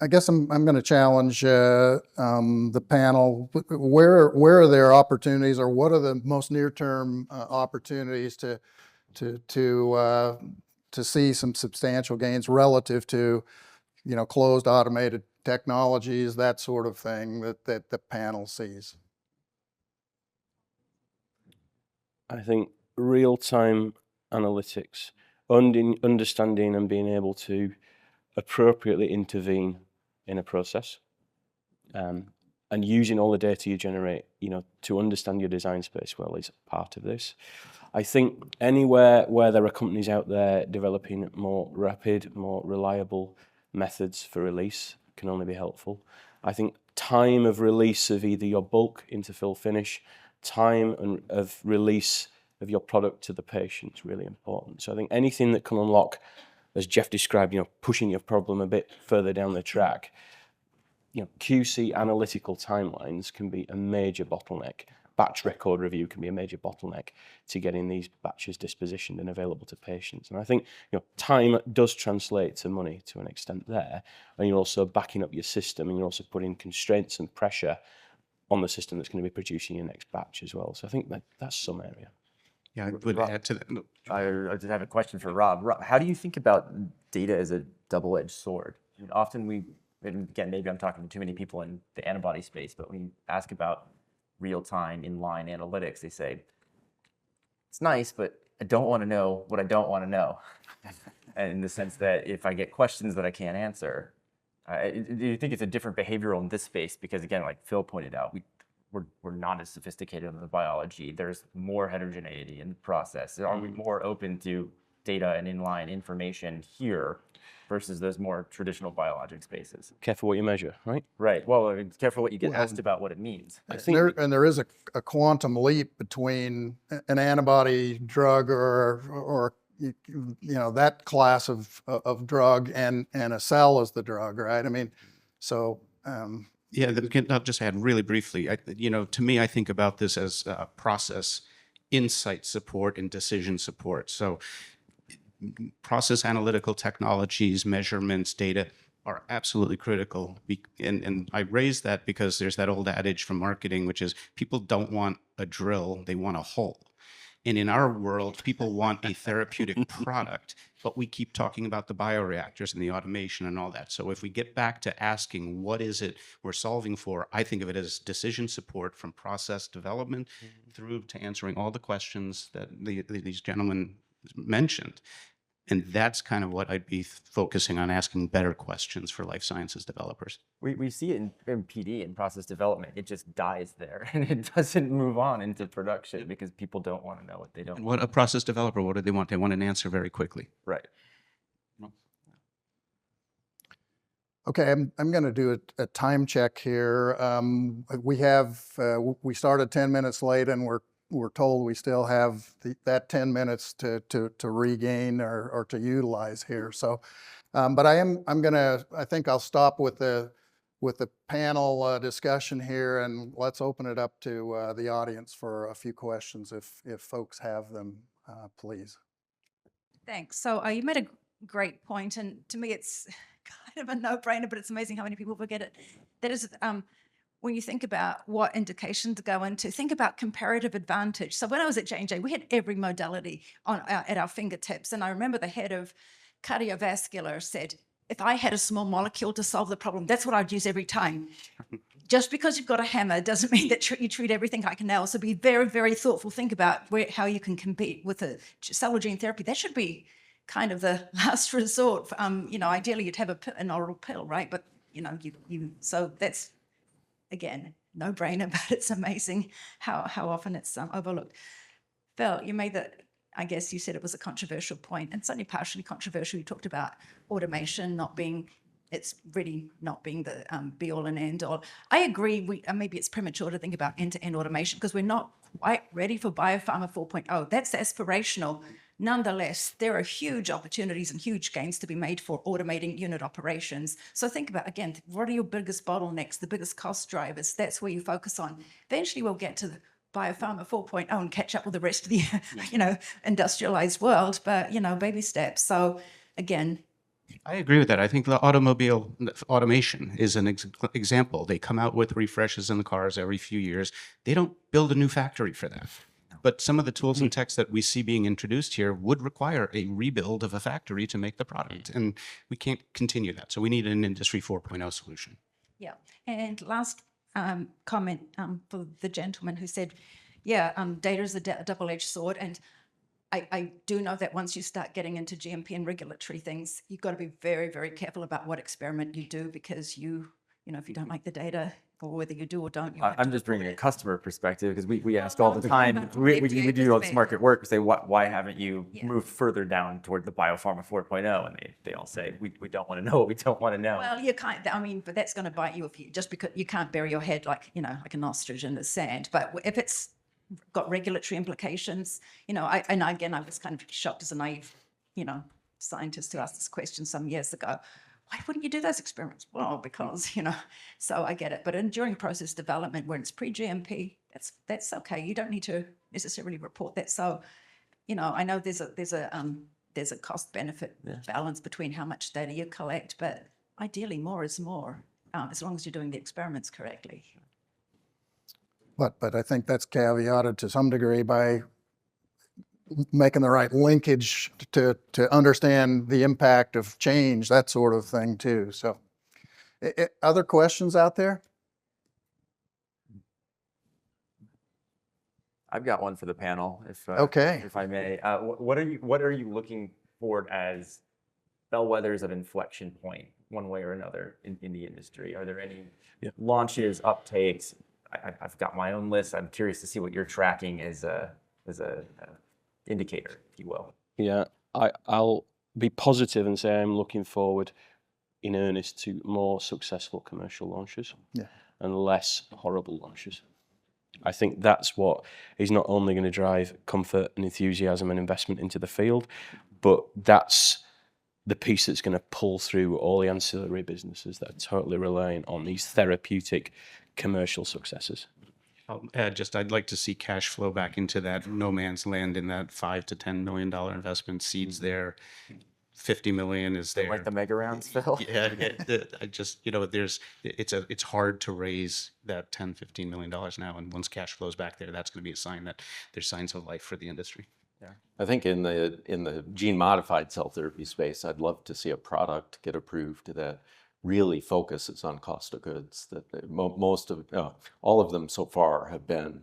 A: I guess I'm going to challenge the panel. Where are there opportunities, or what are the most near-term opportunities to see some substantial gains relative to, you know, closed automated technologies, that sort of thing that the panel sees?
C: I think real-time analytics, understanding and being able to appropriately intervene in a process, and using all the data you generate, you know, to understand your design space well is part of this. I think anywhere where there are companies out there developing more rapid, more reliable methods for release can only be helpful. I think time of release of either your bulk into fill finish, time of release of your product to the patient is really important. So I think anything that can unlock, as Jeff described, you know, pushing your problem a bit further down the track, you know, QC analytical timelines can be a major bottleneck. Batch record review can be a major bottleneck to getting these batches dispositioned and available to patients. And I think, you know, time does translate to money to an extent there, and you're also backing up your system, and you're also putting constraints and pressure on the system that's going to be producing your next batch as well. So I think that's some area.
F: Yeah, I would add to that.
B: I just have a question for Rob. Rob, how do you think about data as a double-edged sword? I mean, often and again, maybe I'm talking to too many people in the antibody space, but when you ask about real-time inline analytics, they say, it's nice, but I don't want to know what I don't want to know. And in the sense that if I get questions that I can't answer, do you think it's a different behavioral in this space? Because again, like Phil pointed out, we're not as sophisticated in the biology. There's more heterogeneity in the process. Are we more open to data and inline information here versus those more traditional biologic spaces?
C: Careful what you measure, right?
B: Right. Well, I mean, careful what you get asked about what it means.
C: I think
A: There is a quantum leap between an antibody drug or you know, that class of drug and a cell as the drug, right? I mean, so.
F: Yeah, I'll just add really briefly. You know, to me, I think about this as process insight support and decision support. So process analytical technologies, measurements, data are absolutely critical. And I raise that because there's that old adage from marketing, which is people don't want a drill, they want a hole. And in our world, people want a therapeutic product, but we keep talking about the bioreactors and the automation and all that. So if we get back to asking what is it we're solving for, I think of it as decision support from process development through to answering all the questions that these gentlemen mentioned. And that's kind of what I'd be focusing on, asking better questions for life sciences developers.
B: We see it in PD, in process development. It just dies there, and it doesn't move on into production because people don't want to know what they don't.
F: And what a process developer, what do they want? They want an answer very quickly.
B: Right.
A: Okay, I'm going to do a time check here. We started 10 minutes late, and we're we're told we still have that 10 minutes to regain or to utilize here. So, but I think I'll stop with the panel discussion here, and let's open it up to the audience for a few questions if folks have them, please.
G: Thanks. So you made a great point, and to me it's kind of a no-brainer, but it's amazing how many people forget it. That is, when you think about what indication to go into, think about comparative advantage. So when I was at J&J, we had every modality at our fingertips, and I remember the head of cardiovascular said, if I had a small molecule to solve the problem, that's what I'd use every time. Just because you've got a hammer doesn't mean that you treat everything like a nail. So be very, very thoughtful. Think about how you can compete with a cell or gene therapy. That should be kind of the last resort. Ideally you'd have an oral pill, right? But so that's, again, no brainer, but it's amazing how often it's overlooked. Phil, you made that, I guess you said it was a controversial point, and it's only partially controversial. You talked about automation it's really not being the be all and end all. I agree, maybe it's premature to think about end-to-end automation because we're not quite ready for Biopharma 4.0. That's aspirational. Nonetheless, there are huge opportunities and huge gains to be made for automating unit operations. So think about, again, what are your biggest bottlenecks, the biggest cost drivers? That's where you focus on. Eventually we'll get to the Biopharma 4.0 and catch up with the rest of the, industrialized world, but, baby steps. So again,
F: I agree with that. I think the automobile automation is an example. They come out with refreshes in the cars every few years. They don't build a new factory for that. But some of the tools and techs that we see being introduced here would require a rebuild of a factory to make the product. And we can't continue that. So we need an Industry 4.0 solution.
G: Yeah. And last comment for the gentleman who said, data is a double-edged sword. And I do know that once you start getting into GMP and regulatory things, you've got to be very, very careful about what experiment you do because if you don't like the data, or whether you do or don't.
B: I'm just bringing a customer perspective because we ask all the
G: no,
B: time. We do all this
G: perspective.
B: market work. We say, why haven't you moved further down toward the Biopharma 4.0? And they all say, we don't want to know what we don't want to know.
G: Well, you can't. But that's going to bite you just because you can't bury your head like an ostrich in the sand. But if it's got regulatory implications, I was kind of shocked as a naive, scientist who asked this question some years ago. Why wouldn't you do those experiments? Well, because, so I get it. But during process development, when it's pre-GMP, that's okay. You don't need to necessarily report that. So, I know there's a cost benefit balance between how much data you collect, but ideally more is more, as long as you're doing the experiments correctly.
A: But I think that's caveated to some degree by making the right linkage to understand the impact of change, that sort of thing too. So other questions out there?
B: I've got one for the panel, if I may. What are you looking for as bellwethers of inflection point, one way or another, in the industry? Are there any launches, uptakes? I've got my own list. I'm curious to see what you're tracking as a indicator, if you will.
C: Yeah, I'll be positive and say I'm looking forward in earnest to more successful commercial launches and less horrible launches. I think that's what is not only going to drive comfort and enthusiasm and investment into the field, but that's the piece that's going to pull through all the ancillary businesses that are totally reliant on these therapeutic commercial successes.
F: I'll add I'd like to see cash flow back into that no man's land in that $5 to $10 million investment. Seeds there, 50 million is there.
B: Like the mega rounds, Phil?
F: Yeah, it's hard to raise that $10-15 million now, and once cash flows back there, that's going to be a sign that there's signs of life for the industry.
B: Yeah.
E: I think in the gene modified cell therapy space, I'd love to see a product get approved that really focuses on cost of goods. That most of all of them so far have been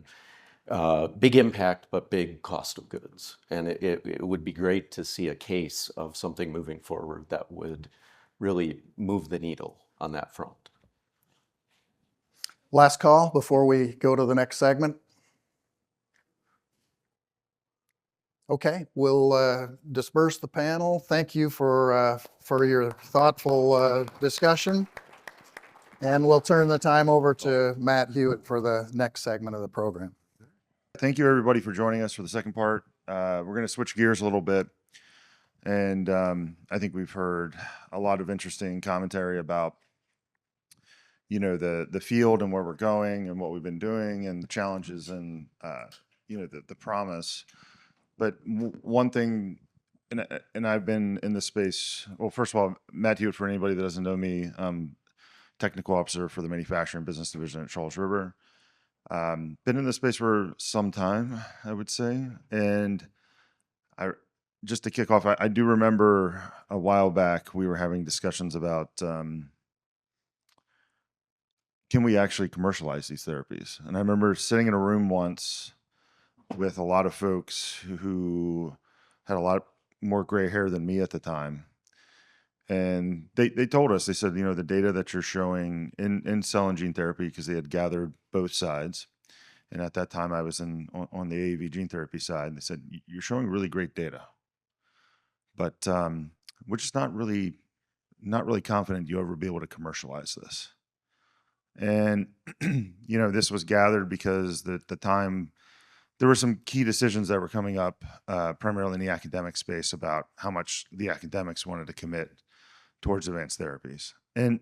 E: big impact but big cost of goods, and it would be great to see a case of something moving forward that would really move the needle on that front.
A: Last call before we go to the next segment. Okay, we'll disperse the panel. Thank you for your thoughtful discussion. And we'll turn the time over to Matt Hewitt for the next segment of the program.
H: Thank you, everybody, for joining us for the second part. We're going to switch gears a little bit. And I think we've heard a lot of interesting commentary about, the field and where we're going and what we've been doing and the challenges and, the promise. But one thing, and I've been in this space, well, first of all, Matt Hewitt, for anybody that doesn't know me, I'm technical officer for the manufacturing business division at Charles River. Been in this space for some time, I would say. And just to kick off, I do remember a while back we were having discussions about can we actually commercialize these therapies? And I remember sitting in a room once with a lot of folks who had a lot more gray hair than me at the time. And they told us, they said, the data that you're showing in cell and gene therapy, because they had gathered both sides. And at that time I was on the AAV gene therapy side. And they said, you're showing really great data, but we're just not really confident you'll ever be able to commercialize this. And, this was gathered because the time there were some key decisions that were coming up, primarily in the academic space, about how much the academics wanted to commit towards advanced therapies. And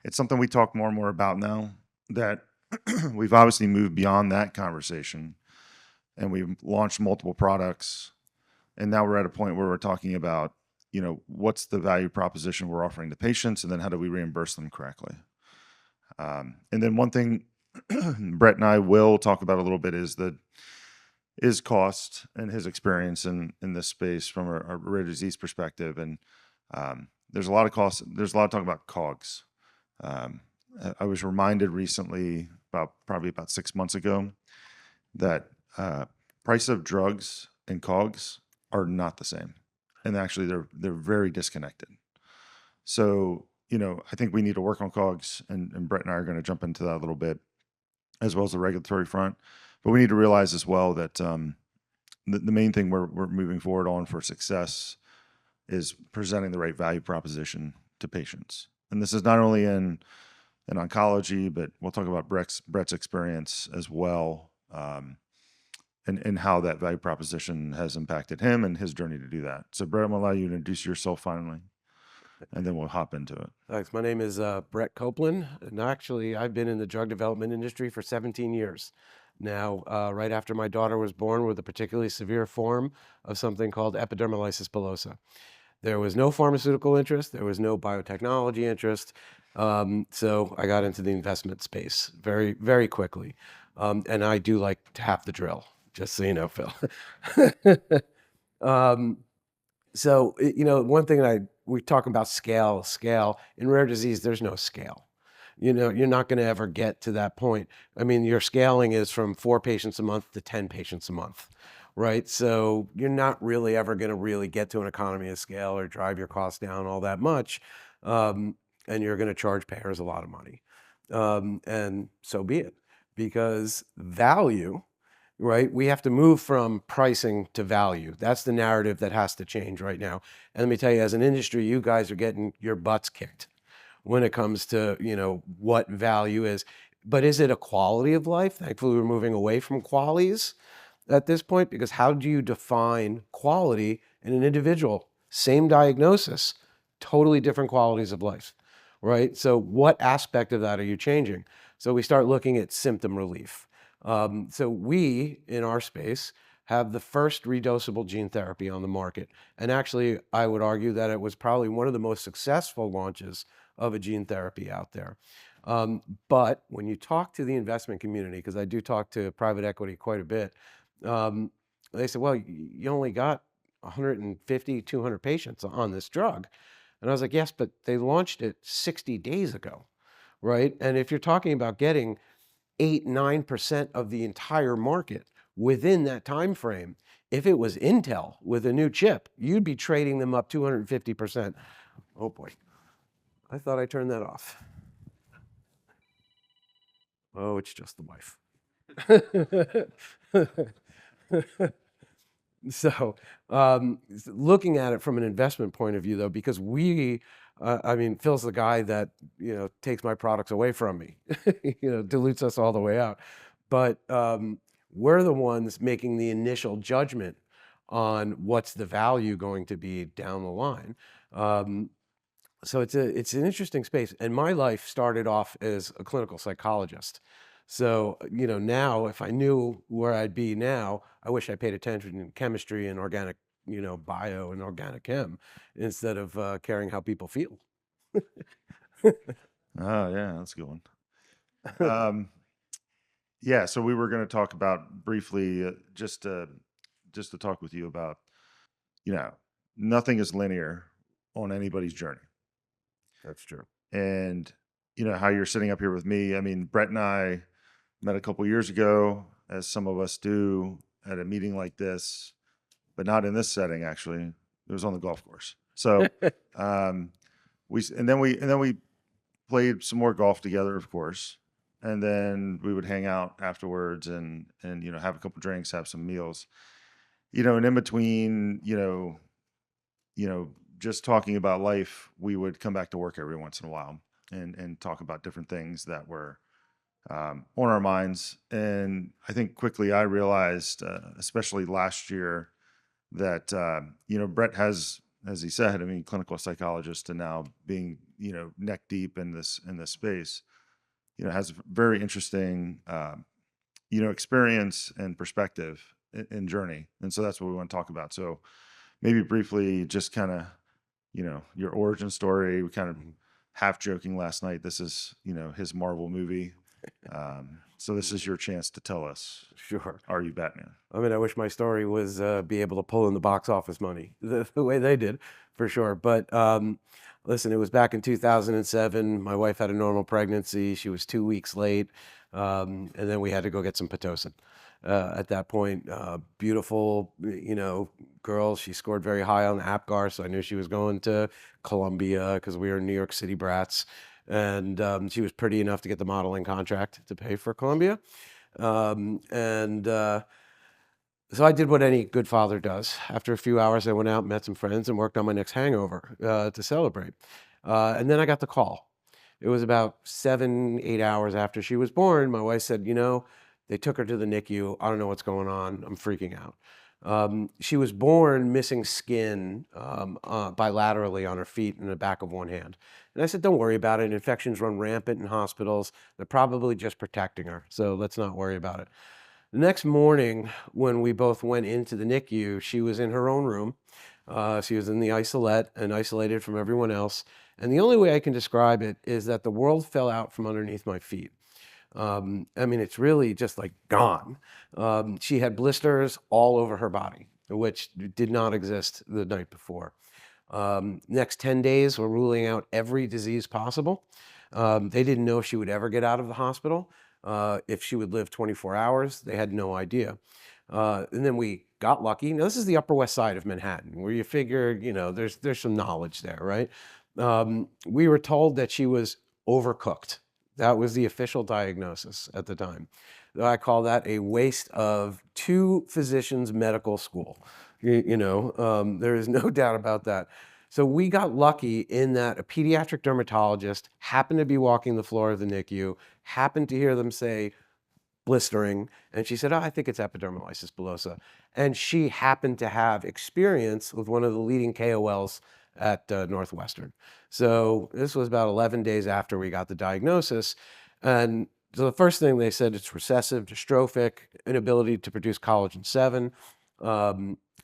H: it's something we talk more and more about now, that we've obviously moved beyond that conversation and we've launched multiple products. And now we're at a point where we're talking about, what's the value proposition we're offering to patients, and then how do we reimburse them correctly? And then one thing Brett and I will talk about a little bit is cost and his experience in this space from a rare disease perspective. And there's a lot of cost. There's a lot of talk about COGS. I was reminded recently, probably about 6 months ago, that price of drugs and COGS are not the same, and actually they're very disconnected. So I think we need to work on COGS, and Brett and I are going to jump into that a little bit, as well as the regulatory front. But we need to realize as well that the main thing we're moving forward on for success is presenting the right value proposition to patients. And this is not only in oncology, but we'll talk about Brett's experience as well, and how that value proposition has impacted him and his journey to do that. So Brett, I'm going to allow you to introduce yourself finally, and then we'll hop into it.
C: Thanks. My name is Brett Kopelan, and actually I've been in the drug development industry for 17 years now, right after my daughter was born with a particularly severe form of something called Epidermolysis Bullosa. There was no pharmaceutical interest, there was no biotechnology interest, so I got into the investment space very, very quickly. And I do like to have the drill, just so you know, Phil. So, one thing we talk about scale. In rare disease, there's no scale. You're not going to ever get to that point. I mean, your scaling is from 4 patients a month to 10 patients a month, right? So you're not really ever going to really get to an economy of scale or drive your costs down all that much. And you're going to charge payers a lot of money. And so be it, because value, right? We have to move from pricing to value. That's the narrative that has to change right now. And let me tell you, as an industry, you guys are getting your butts kicked when it comes to, what value is. But is it a quality of life? Thankfully, we're moving away from qualities at this point, because how do you define quality in an individual? Same diagnosis, totally different qualities of life, right? So what aspect of that are you changing? So we start looking at symptom relief. So we, in our space, have the first redosable gene therapy on the market. And actually, I would argue that it was probably one of the most successful launches of a gene therapy out there. But when you talk to the investment community, because I do talk to private equity quite a bit, they said, well, you only got 150, 200 patients on this drug. And I was like, yes, but they launched it 60 days ago, right? And if you're talking about getting 8-9% of the entire market within that time frame, if it was Intel with a new chip, you'd be trading them up 250%. Oh boy, I thought I turned that off. Oh, it's just the wife. So looking at it from an investment point of view, though, because Phil's the guy that, takes my products away from me, dilutes us all the way out. But we're the ones making the initial judgment on what's the value going to be down the line. So it's an interesting space. And my life started off as a clinical psychologist. So, now if I knew where I'd be now, I wish I paid attention in chemistry and organic, bio and organic chem instead of caring how people feel.
H: Oh, yeah, that's a good one. Yeah, so we were going to talk about briefly, just to talk with you about, nothing is linear on anybody's journey.
C: That's true.
H: And, how you're sitting up here with me. I mean, Brett and I met a couple years ago, as some of us do, at a meeting like this, but not in this setting, actually. It was on the golf course. So, then we played some more golf together, of course. And then we would hang out afterwards and have a couple drinks, have some meals, and in between, just talking about life, we would come back to work every once in a while and talk about different things that were on our minds. And I think quickly I realized, especially last year, that Brett has, as he said, I mean, clinical psychologist, and now being neck deep in this space, has a very interesting experience and perspective and journey. And so that's what we want to talk about. So maybe briefly, just kind of your origin story. We kind of half joking last night, this is his Marvel movie. So this is your chance to tell us.
C: Sure.
H: Are you Batman?
C: I mean, I wish my story was be able to pull in the box office money the way they did, for sure. But listen, it was back in 2007. My wife had a normal pregnancy. She was 2 weeks late. And then we had to go get some Pitocin. At that point, beautiful, girl. She scored very high on the APGAR, so I knew she was going to Columbia because we were New York City brats. And she was pretty enough to get the modeling contract to pay for Columbia. So I did what any good father does. After a few hours, I went out, met some friends, and worked on my next hangover to celebrate. And then I got the call. It was about 7-8 hours after she was born. My wife said, they took her to the NICU. I don't know what's going on. I'm freaking out. She was born missing skin bilaterally on her feet and the back of one hand. And I said, don't worry about it. Infections run rampant in hospitals. They're probably just protecting her. So let's not worry about it. The next morning, when we both went into the NICU, she was in her own room. She was in the isolette and isolated from everyone else. And the only way I can describe it is that the world fell out from underneath my feet. I mean, it's really just like gone. She had blisters all over her body, which did not exist the night before. Next 10 days, we're ruling out every disease possible. They didn't know if she would ever get out of the hospital. If she would live 24 hours, they had no idea. And then we got lucky. Now, this is the Upper West Side of Manhattan, where you figure, there's some knowledge there, right? We were told that she was overcooked. That was the official diagnosis at the time. I call that a waste of 2 physicians' medical school. There is no doubt about that. So we got lucky in that a pediatric dermatologist happened to be walking the floor of the NICU, happened to hear them say blistering, and she said, I think it's epidermolysis bullosa. And she happened to have experience with one of the leading KOLs at Northwestern. So this was about 11 days after we got the diagnosis. And so the first thing they said, it's recessive, dystrophic, inability to produce collagen 7.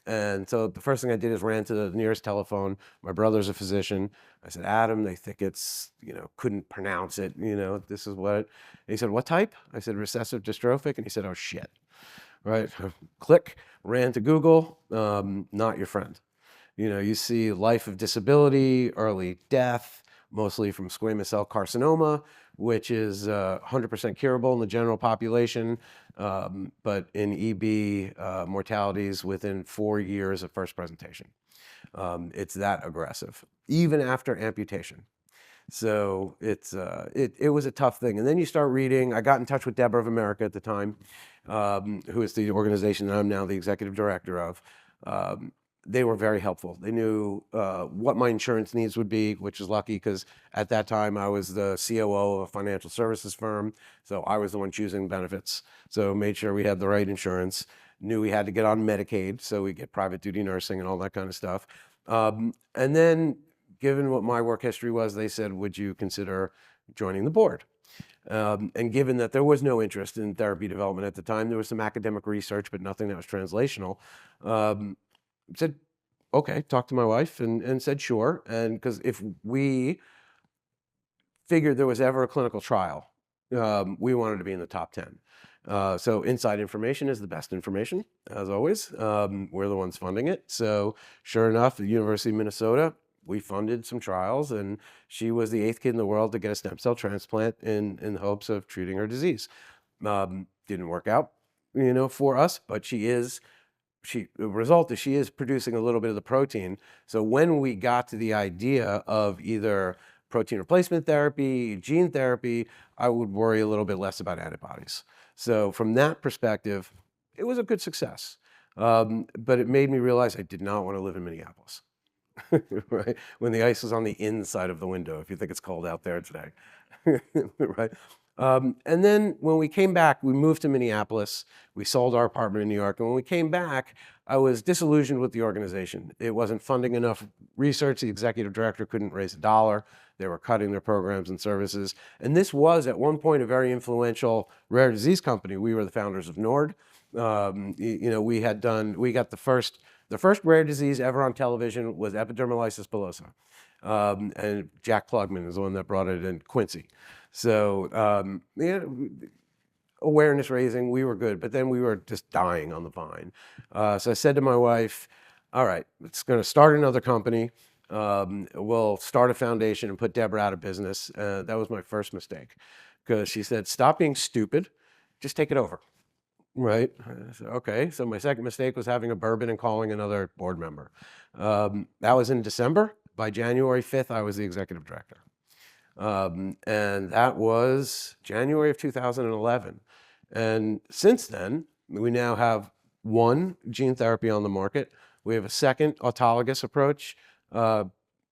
C: And so the first thing I did is ran to the nearest telephone. My brother's a physician. I said, Adam, they think it's, couldn't pronounce it. This is what. And he said, what type? I said, recessive dystrophic. And he said, oh, shit. Right? Click, ran to Google, not your friend. You see life of disability, early death, mostly from squamous cell carcinoma, which is 100% curable in the general population, but in EB, mortalities within 4 years of first presentation. It's that aggressive, even after amputation. So it was a tough thing. And then you start reading. I got in touch with Deborah of America at the time, who is the organization that I'm now the executive director of.
I: they were very helpful. They knew what my insurance needs would be, which is lucky because at that time I was the COO of a financial services firm. So I was the one choosing benefits. So made sure we had the right insurance, knew we had to get on Medicaid, so we get private duty nursing and all that kind of stuff. And then given what my work history was, they said, would you consider joining the board? And given that there was no interest in therapy development at the time, there was some academic research, but nothing that was translational. Said, okay, talked to my wife and said, sure. And because if we figured there was ever a clinical trial, we wanted to be in the top 10. So inside information is the best information, as always. We're the ones funding it. So sure enough, the University of Minnesota, we funded some trials, and she was the 8th kid in the world to get a stem cell transplant in hopes of treating her disease. Didn't work out, for us, but the result is she is producing a little bit of the protein. So when we got to the idea of either protein replacement therapy, gene therapy, I would worry a little bit less about antibodies. So from that perspective, it was a good success. But it made me realize I did not want to live in Minneapolis. Right? When the ice was on the inside of the window, if you think it's cold out there today. Right? And then when we came back, we moved to Minneapolis. We sold our apartment in New York. And when we came back, I was disillusioned with the organization. It wasn't funding enough research. The executive director couldn't raise a dollar. They were cutting their programs and services. And this was at one point a very influential rare disease company. We were the founders of Nord. We got the first rare disease ever on television was Epidermolysis Bullosa. And Jack Klugman is the one that brought it in, Quincy. So, awareness raising, we were good, but then we were just dying on the vine. So I said to my wife, all right, it's going to start another company. We'll start a foundation and put Deborah out of business. That was my first mistake because she said, stop being stupid, just take it over. Right. So, okay. So my second mistake was having a bourbon and calling another board member. That was in December. By January 5th, I was the executive director. And that was January of 2011. And since then, we now have one gene therapy on the market. We have a second autologous approach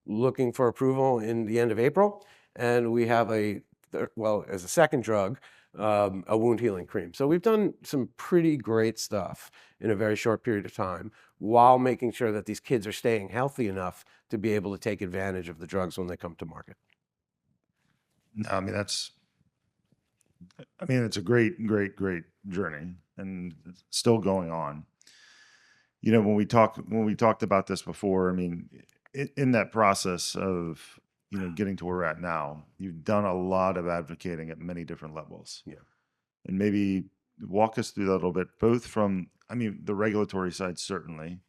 I: looking for approval in the end of April. And we have as a second drug, a wound healing cream. So we've done some pretty great stuff in a very short period of time while making sure that these kids are staying healthy enough to be able to take advantage of the drugs when they come to market.
H: I mean, it's a great journey and it's still going on. When we talked about this before, I mean, in that process of, getting to where we're at now, you've done a lot of advocating at many different levels. Yeah. And maybe walk us through that a little bit, both from, the regulatory side, certainly,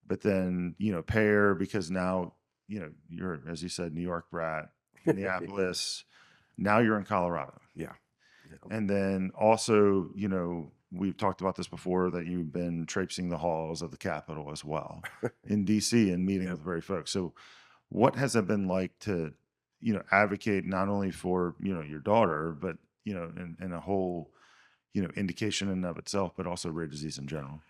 H: but then, payer, because now, you're, as you said, New York brat, Minneapolis, now you're in Colorado.
I: Yeah.
H: And then also, we've talked about this before, that you've been traipsing the halls of the Capitol as well in DC and meeting with very folks. So what has it been like to, advocate not only for, your daughter, but, in a whole, indication in and of itself, but also rare disease in general?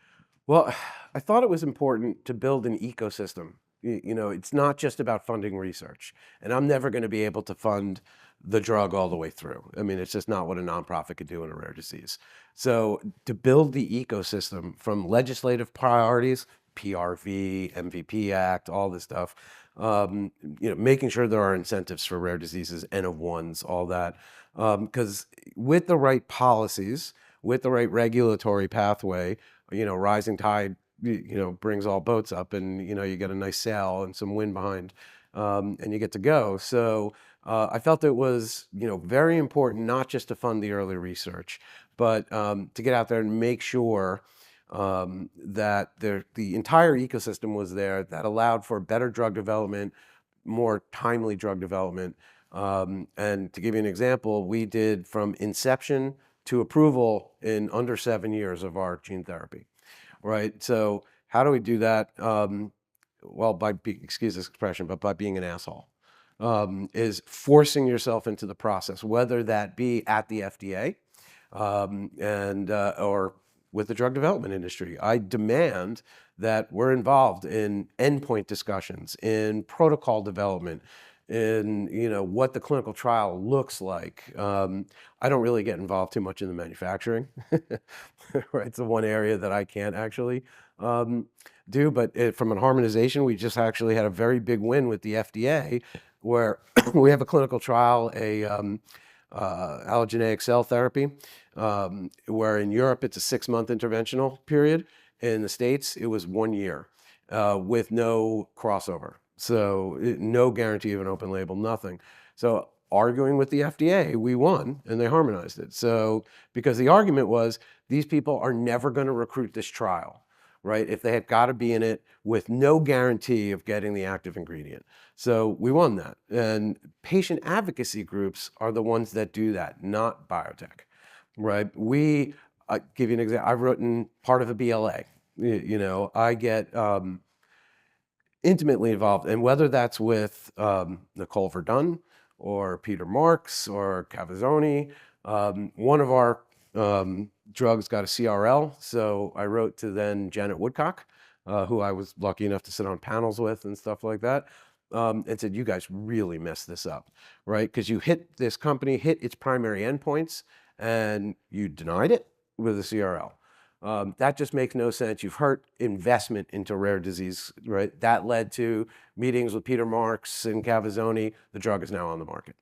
I: Well, I thought it was important to build an ecosystem. It's not just about funding research, and I'm never going to be able to fund the drug all the way through. It's just not what a nonprofit could do in a rare disease. So to build the ecosystem from legislative priorities, PRV, MVP Act, all this stuff, making sure there are incentives for rare diseases, N of ones, all that. Because with the right policies, with the right regulatory pathway, rising tide, brings all boats up, and, you get a nice sail and some wind behind, and you get to go. So I felt it was, very important not just to fund the early research, but to get out there and make sure that the entire ecosystem was there that allowed for better drug development, more timely drug development. And to give you an example, we did from inception to approval in under 7 years of our gene therapy, right? So how do we do that? Excuse this expression, but by being an asshole, is forcing yourself into the process, whether that be at the FDA or with the drug development industry. I demand that we're involved in endpoint discussions, in protocol development, in what the clinical trial looks like. I don't really get involved too much in the manufacturing. Right, it's the one area that I can't actually do. But from a harmonization, we just actually had a very big win with the FDA, where we have a clinical trial, allogeneic cell therapy, where in Europe it's a 6-month interventional period. In the States, it was 1 year with no crossover. So no guarantee of an open label, nothing. So arguing with the FDA, we won and they harmonized it. So because the argument was these people are never going to recruit this trial, right? If they had got to be in it with no guarantee of getting the active ingredient. So we won that. And patient advocacy groups are the ones that do that, not biotech, right? I'll give you an example. I've written part of a BLA. I get intimately involved, and whether that's with Nicole Verdun or Peter Marks or Cavazzoni, one of our drugs got a CRL, so I wrote to then Janet Woodcock, who I was lucky enough to sit on panels with and stuff like that, and said, you guys really messed this up, right? Because this company hit its primary endpoints and you denied it with a CRL. That just makes no sense. You've hurt investment into rare disease, right? That led to meetings with Peter Marks and Cavazzoni. The drug is now on the market.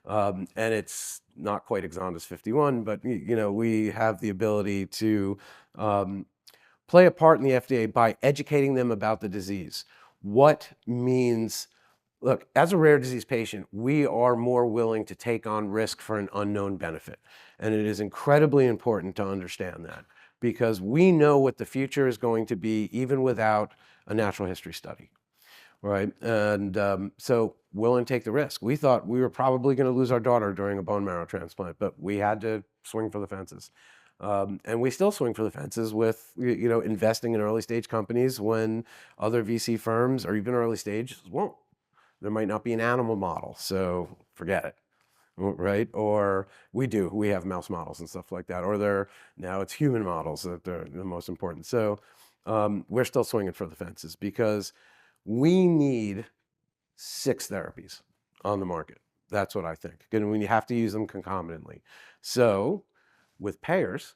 I: And it's not quite Exondys 51, but we have the ability to play a part in the FDA by educating them about the disease. Look, as a rare disease patient, we are more willing to take on risk for an unknown benefit. And it is incredibly important to understand that, because we know what the future is going to be even without a natural history study, right? And so willing to take the risk. We thought we were probably going to lose our daughter during a bone marrow transplant, but we had to swing for the fences. And we still swing for the fences with investing in early stage companies when other VC firms or even early stage won't. There might not be an animal model, so forget it. Right? Or we have mouse models and stuff like that. Or now it's human models that are the most important. So we're still swinging for the fences because we need 6 therapies on the market. That's what I think. And we have to use them concomitantly. So with payers,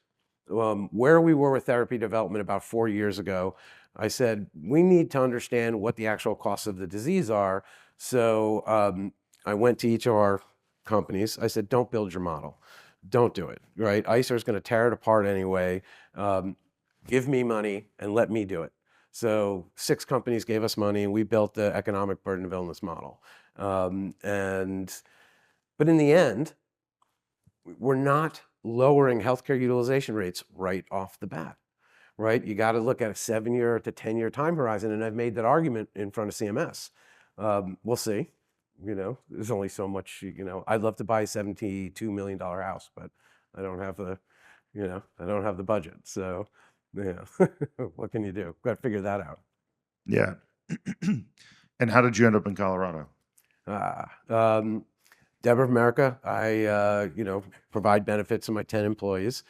I: where we were with therapy development about 4 years ago, I said, we need to understand what the actual costs of the disease are. So I went to each of our companies. I said, don't build your model. Don't do it, right? ICER is going to tear it apart anyway. Give me money and let me do it. So 6 companies gave us money and we built the economic burden of illness model. But in the end, we're not lowering healthcare utilization rates right off the bat, right? You got to look at a 7-year to 10-year time horizon. And I've made that argument in front of CMS. We'll see. There's only so much, I'd love to buy a $72 million house, but I don't have the budget. So, what can you do? Got to figure that out.
H: Yeah. And how did you end up in Colorado?
I: Deborah of America, I, provide benefits to my 10 employees.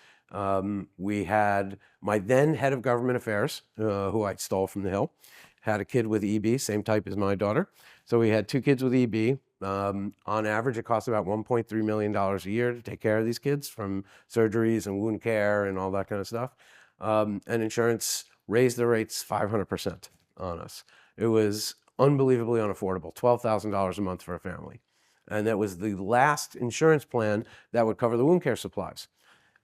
I: We had my then head of government affairs, who I stole from the Hill, had a kid with EB, same type as my daughter. So we had 2 kids with EB. On average, it costs about $1.3 million a year to take care of these kids, from surgeries and wound care and all that kind of stuff. And insurance raised the rates 500% on us. It was unbelievably unaffordable, $12,000 a month for a family. And that was the last insurance plan that would cover the wound care supplies.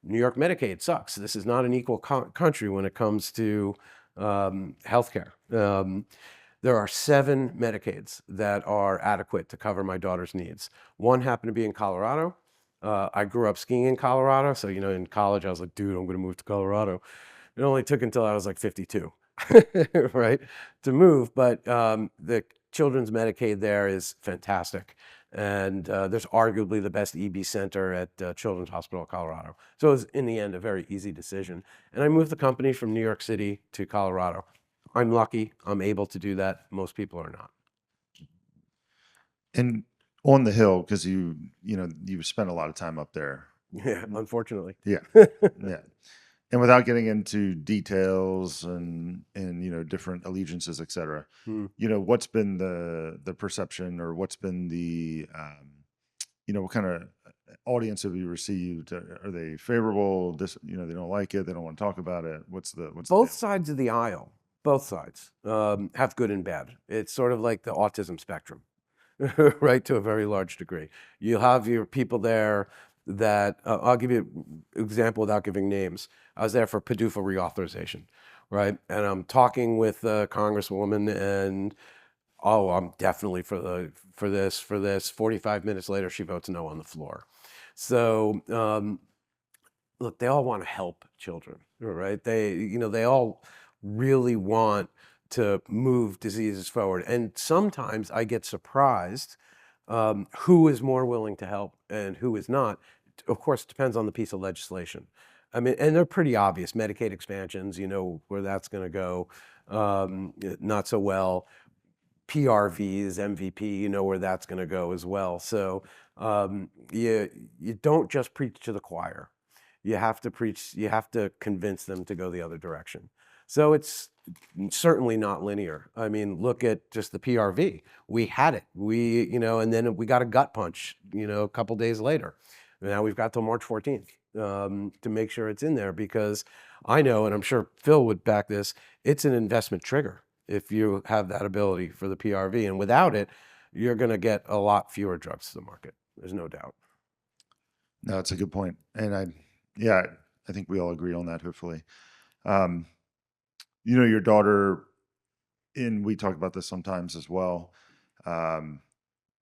I: New York Medicaid sucks. This is not an equal country when it comes to healthcare. There are 7 Medicaids that are adequate to cover my daughter's needs. One happened to be in Colorado. I grew up skiing in Colorado. So, in college, I was like, dude, I'm going to move to Colorado. It only took until I was like 52, right, to move. But the children's Medicaid there is fantastic. And there's arguably the best EB center at Children's Hospital of Colorado. So it was, in the end, a very easy decision. And I moved the company from New York City to Colorado. I'm lucky. I'm able to do that. Most people are not.
H: And on the Hill, because you spent a lot of time up there.
I: Yeah, unfortunately.
H: Yeah. Yeah. And without getting into details and different allegiances, et cetera, what's been the perception, or what's been the what kind of audience have you received? Are they favorable? They don't like it. They don't want to talk about it. What's the
I: Both
H: deal?
I: sides of the aisle, both sides have good and bad. It's sort of like the autism spectrum, right, to a very large degree. You'll have your people there that, I'll give you an example without giving names. I was there for PDUFA reauthorization, right? And I'm talking with a congresswoman, and oh, I'm definitely for this. 45 minutes later, she votes no on the floor. So look, they all want to help children, right? They all really want to move diseases forward. And sometimes I get surprised who is more willing to help and who is not. Of course, it depends on the piece of legislation. I mean, and they're pretty obvious. Medicaid expansions, where that's going to go. Not so well. PRVs, MVP, where that's going to go as well. So you don't just preach to the choir. You have to convince them to go the other direction. So it's certainly not linear. I mean, look at just the PRV. We had it. And then we got a gut punch, a couple days later. Now we've got till March 14th to make sure it's in there, because I know, and I'm sure Phil would back this, it's an investment trigger if you have that ability for the PRV. And without it, you're going to get a lot fewer drugs to the market. There's no doubt.
H: No, that's a good point. And I think we all agree on that, hopefully. Your daughter, and we talk about this sometimes as well.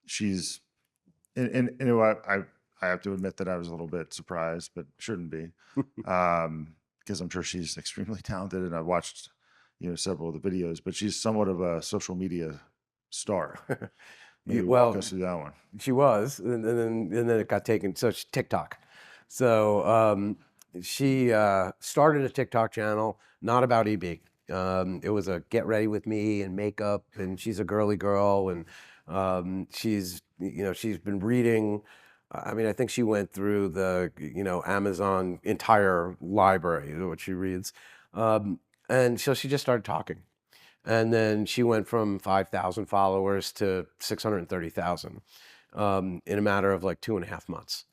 H: She's, and I have to admit that I was a little bit surprised, but shouldn't be, because I'm sure she's extremely talented, and I watched, several of the videos, but she's somewhat of a social media star. Maybe walk us through that one.
I: She was, and then it got taken. So she's TikTok. So she started a TikTok channel, not about EB. It was a get ready with me and makeup, and she's a girly girl, and she's been reading. I mean, I think she went through the Amazon entire library, what she reads, and so she just started talking. And then she went from 5,000 followers to 630,000 in a matter of like 2.5 months.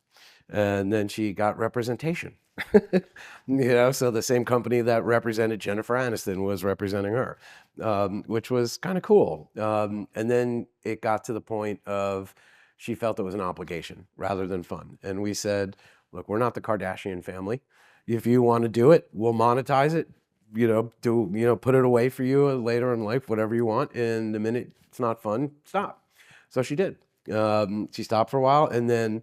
I: And then she got representation. So the same company that represented Jennifer Aniston was representing her, which was kind of cool. And then it got to the point of she felt it was an obligation rather than fun. And we said, look, we're not the Kardashian family. If you want to do it, we'll monetize it. Put it away for you later in life, whatever you want. And the minute it's not fun, stop. So she did. She stopped for a while, and then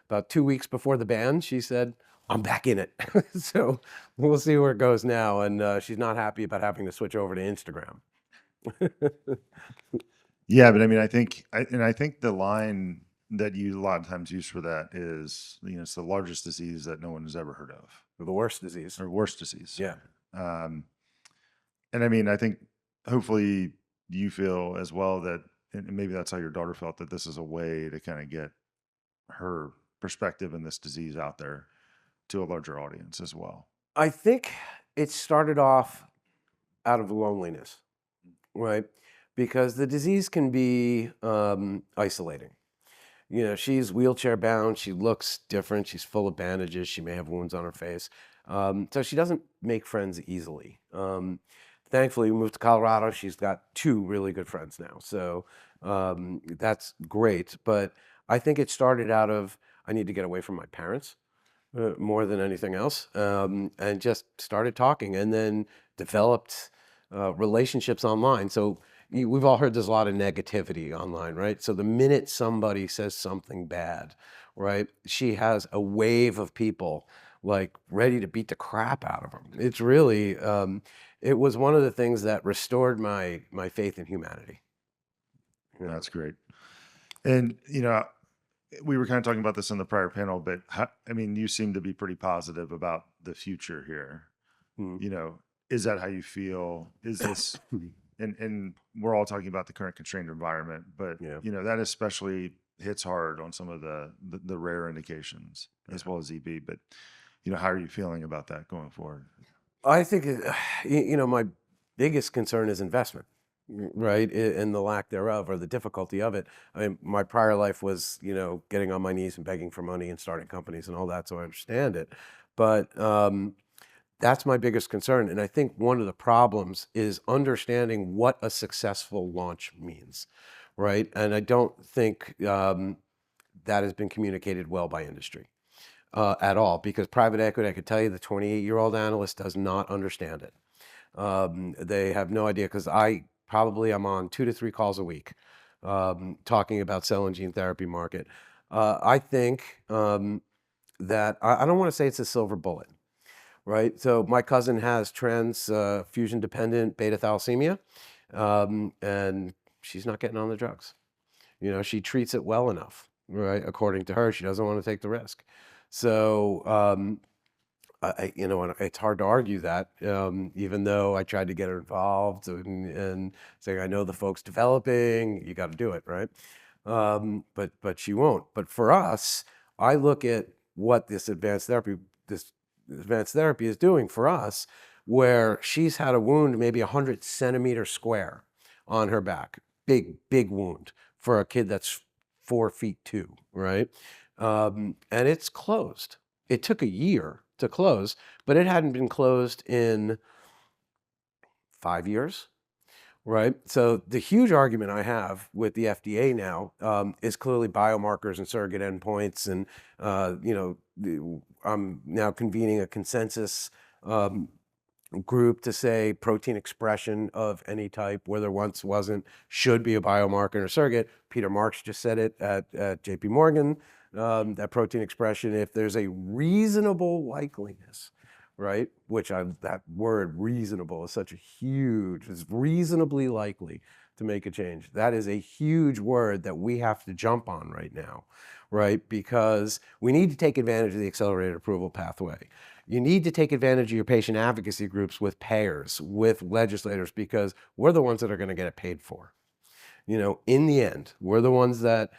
I: about 2 weeks before the ban, she said, I'm back in it. So we'll see where it goes now. And she's not happy about having to switch over to Instagram.
H: Yeah, but I mean, I think the line that you a lot of times use for that is, it's the largest disease that no one has ever heard of.
I: The worst disease.
H: Or worst disease.
I: Yeah.
H: And I mean, I think hopefully you feel as well that, and maybe that's how your daughter felt, that this is a way to kind of get her perspective in this disease out there to a larger audience as well.
I: I think it started off out of loneliness, right? Because the disease can be isolating. She's wheelchair bound. She looks different. She's full of bandages. She may have wounds on her face. So she doesn't make friends easily. Thankfully, we moved to Colorado. She's got 2 really good friends now. So that's great. But I think it started out of, I need to get away from my parents more than anything else, and just started talking, and then developed relationships online. So we've all heard there's a lot of negativity online, right? So the minute somebody says something bad, right, she has a wave of people like ready to beat the crap out of them. It's really, it was one of the things that restored my faith in humanity.
H: That's great. And, we were kind of talking about this in the prior panel, but you seem to be pretty positive about the future here. Is that how you feel? Is this, and we're all talking about the current constrained environment, but that especially hits hard on some of the rare indications as well as EB. But how are you feeling about that going forward?
I: I think, my biggest concern is investment, right? And the lack thereof or the difficulty of it. I mean, my prior life was, getting on my knees and begging for money and starting companies and all that, so I understand it. But that's my biggest concern. And I think one of the problems is understanding what a successful launch means, right? And I don't think that has been communicated well by industry. At all, because private equity, I could tell you, the 28-year-old analyst does not understand it. They have no idea, because I'm on 2 to 3 calls a week talking about cell and gene therapy market. I think that I don't want to say it's a silver bullet, right? So my cousin has transfusion dependent beta thalassemia, and she's not getting on the drugs. She treats it well enough, right? According to her, she doesn't want to take the risk. So, and it's hard to argue that, even though I tried to get her involved and saying, I know the folks developing, you got to do it, right? But she won't. But for us, I look at what this advanced therapy is doing for us, where she's had a wound maybe 100 centimeters square on her back, big wound for a kid that's 4'2", right? And it's closed. It took a year to close, but it hadn't been closed in 5 years, right? So the huge argument I have with the FDA now is clearly biomarkers and surrogate endpoints, and I'm now convening a consensus group to say protein expression of any type, where there once wasn't, should be a biomarker and a surrogate. Peter Marks just said it at JP Morgan, that protein expression, if there's a reasonable likeliness, right? That word reasonable is such a huge, it's reasonably likely to make a change. That is a huge word that we have to jump on right now, right? Because we need to take advantage of the accelerated approval pathway. You need to take advantage of your patient advocacy groups with payers, with legislators, because we're the ones that are going to get it paid for. In the end, we're the ones that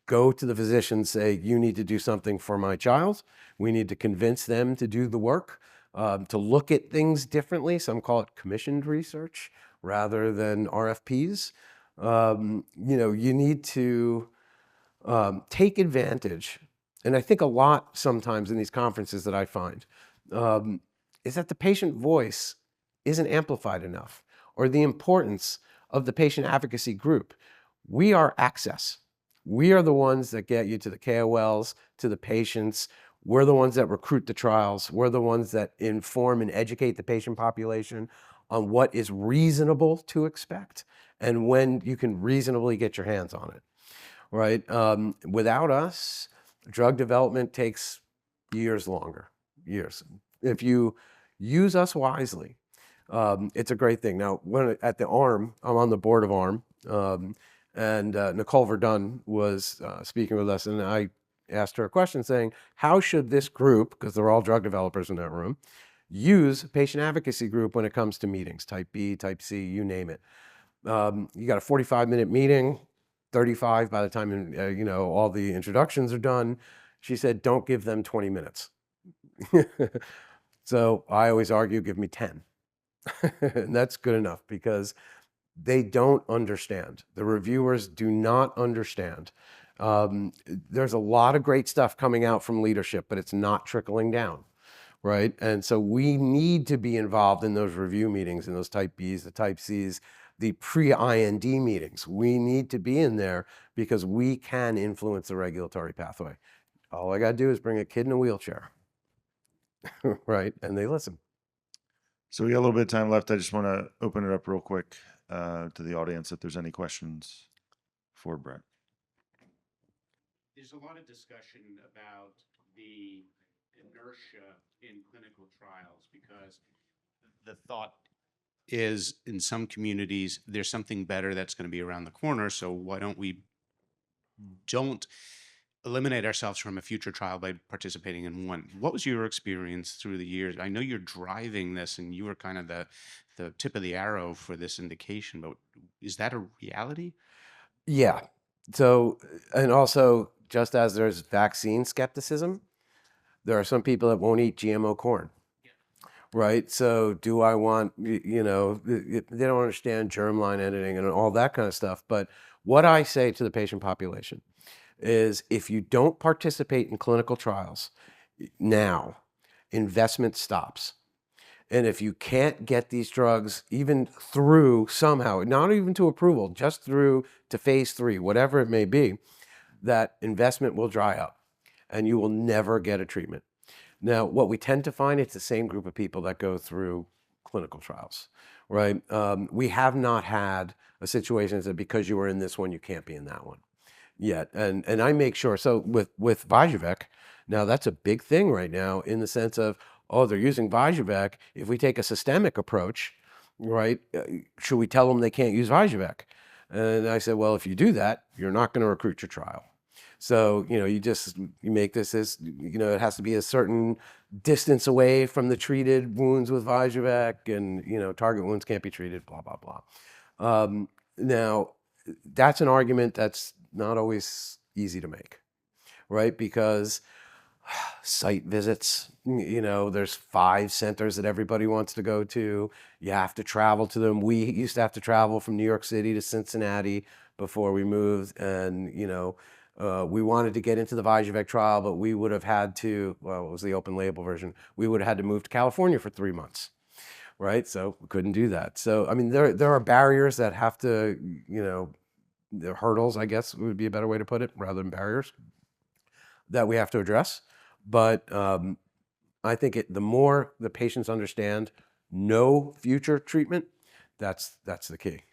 I: go to the physician, say, you need to do something for my child. We need to convince them to do the work, to look at things differently. Some call it commissioned research rather than RFPs. You need to take advantage. And I think a lot sometimes in these conferences that I find is that the patient voice isn't amplified enough, or the importance of the patient advocacy group. We are access. We are the ones that get you to the KOLs, to the patients. We're the ones that recruit the trials. We're the ones that inform and educate the patient population on what is reasonable to expect and when you can reasonably get your hands on it, right? Without us, drug development takes years longer, years. If you use us wisely, it's a great thing. Now, at the ARM, I'm on the board of ARM, and Nicole Verdun was speaking with us, and I asked her a question saying, how should this group, because they're all drug developers in that room, use patient advocacy group when it comes to meetings, type B, type C, you name it. You got a 45-minute meeting, 35 by the time all the introductions are done. She said, don't give them 20 minutes. So I always argue, give me 10. And that's good enough, because they don't understand. The reviewers do not understand. There's a lot of great stuff coming out from leadership, but it's not trickling down, right? And so we need to be involved in those review meetings, in those type Bs, the type Cs, the pre-IND meetings. We need to be in there because we can influence the regulatory pathway. All I got to do is bring a kid in a wheelchair, right? And they listen.
H: So we got a little bit of time left. I just want to open it up real quick to the audience if there's any questions for Brett.
F: There's a lot of discussion about the inertia in clinical trials, because the thought is in some communities there's something better that's going to be around the corner, so why don't we eliminate ourselves from a future trial by participating in one. What was your experience through the years? I know you're driving this and you were kind of the tip of the arrow for this indication, but is that a reality?
I: Yeah. So, and also, just as there's vaccine skepticism, There are some people that won't eat GMO corn, right? So do I want, you know, they don't understand germline editing and all that kind of stuff. But what I say to the patient population is if you don't participate in clinical trials now, investment stops. And if you can't get these drugs even through somehow, not even to approval, just through to phase 3, whatever it may be, that investment will dry up and you will never get a treatment. Now, what we tend to find, it's the same group of people that go through clinical trials, right? We have not had a situation that because you were in this one, you can't be in that one yet. And I make sure, so with Vyjuvek, now that's a big thing right now in the sense of, oh, they're using Vyjuvek. If we take a systemic approach, right, should we tell them they can't use Vyjuvek? And I said, well, if you do that, you're not going to recruit your trial. So, you know, you make this as, you know, it has to be a certain distance away from the treated wounds with Vyjuvek, and, you know, target wounds can't be treated, blah, blah, blah. Now, that's an argument that's not always easy to make, right? Because site visits, you know, there's 5 centers that everybody wants to go to. You have to travel to them. We used to have to travel from New York City to Cincinnati before we moved. And, you know, we wanted to get into the Vyjuvek trial, but we would have had to, well, it was the open label version. We would have had to move to California for 3 months, right? So we couldn't do that. So, I mean, there are barriers that have to, you know, the hurdles, I guess would be a better way to put it, rather than barriers that we have to address. But I think the more the patients understand no future treatment, that's the key.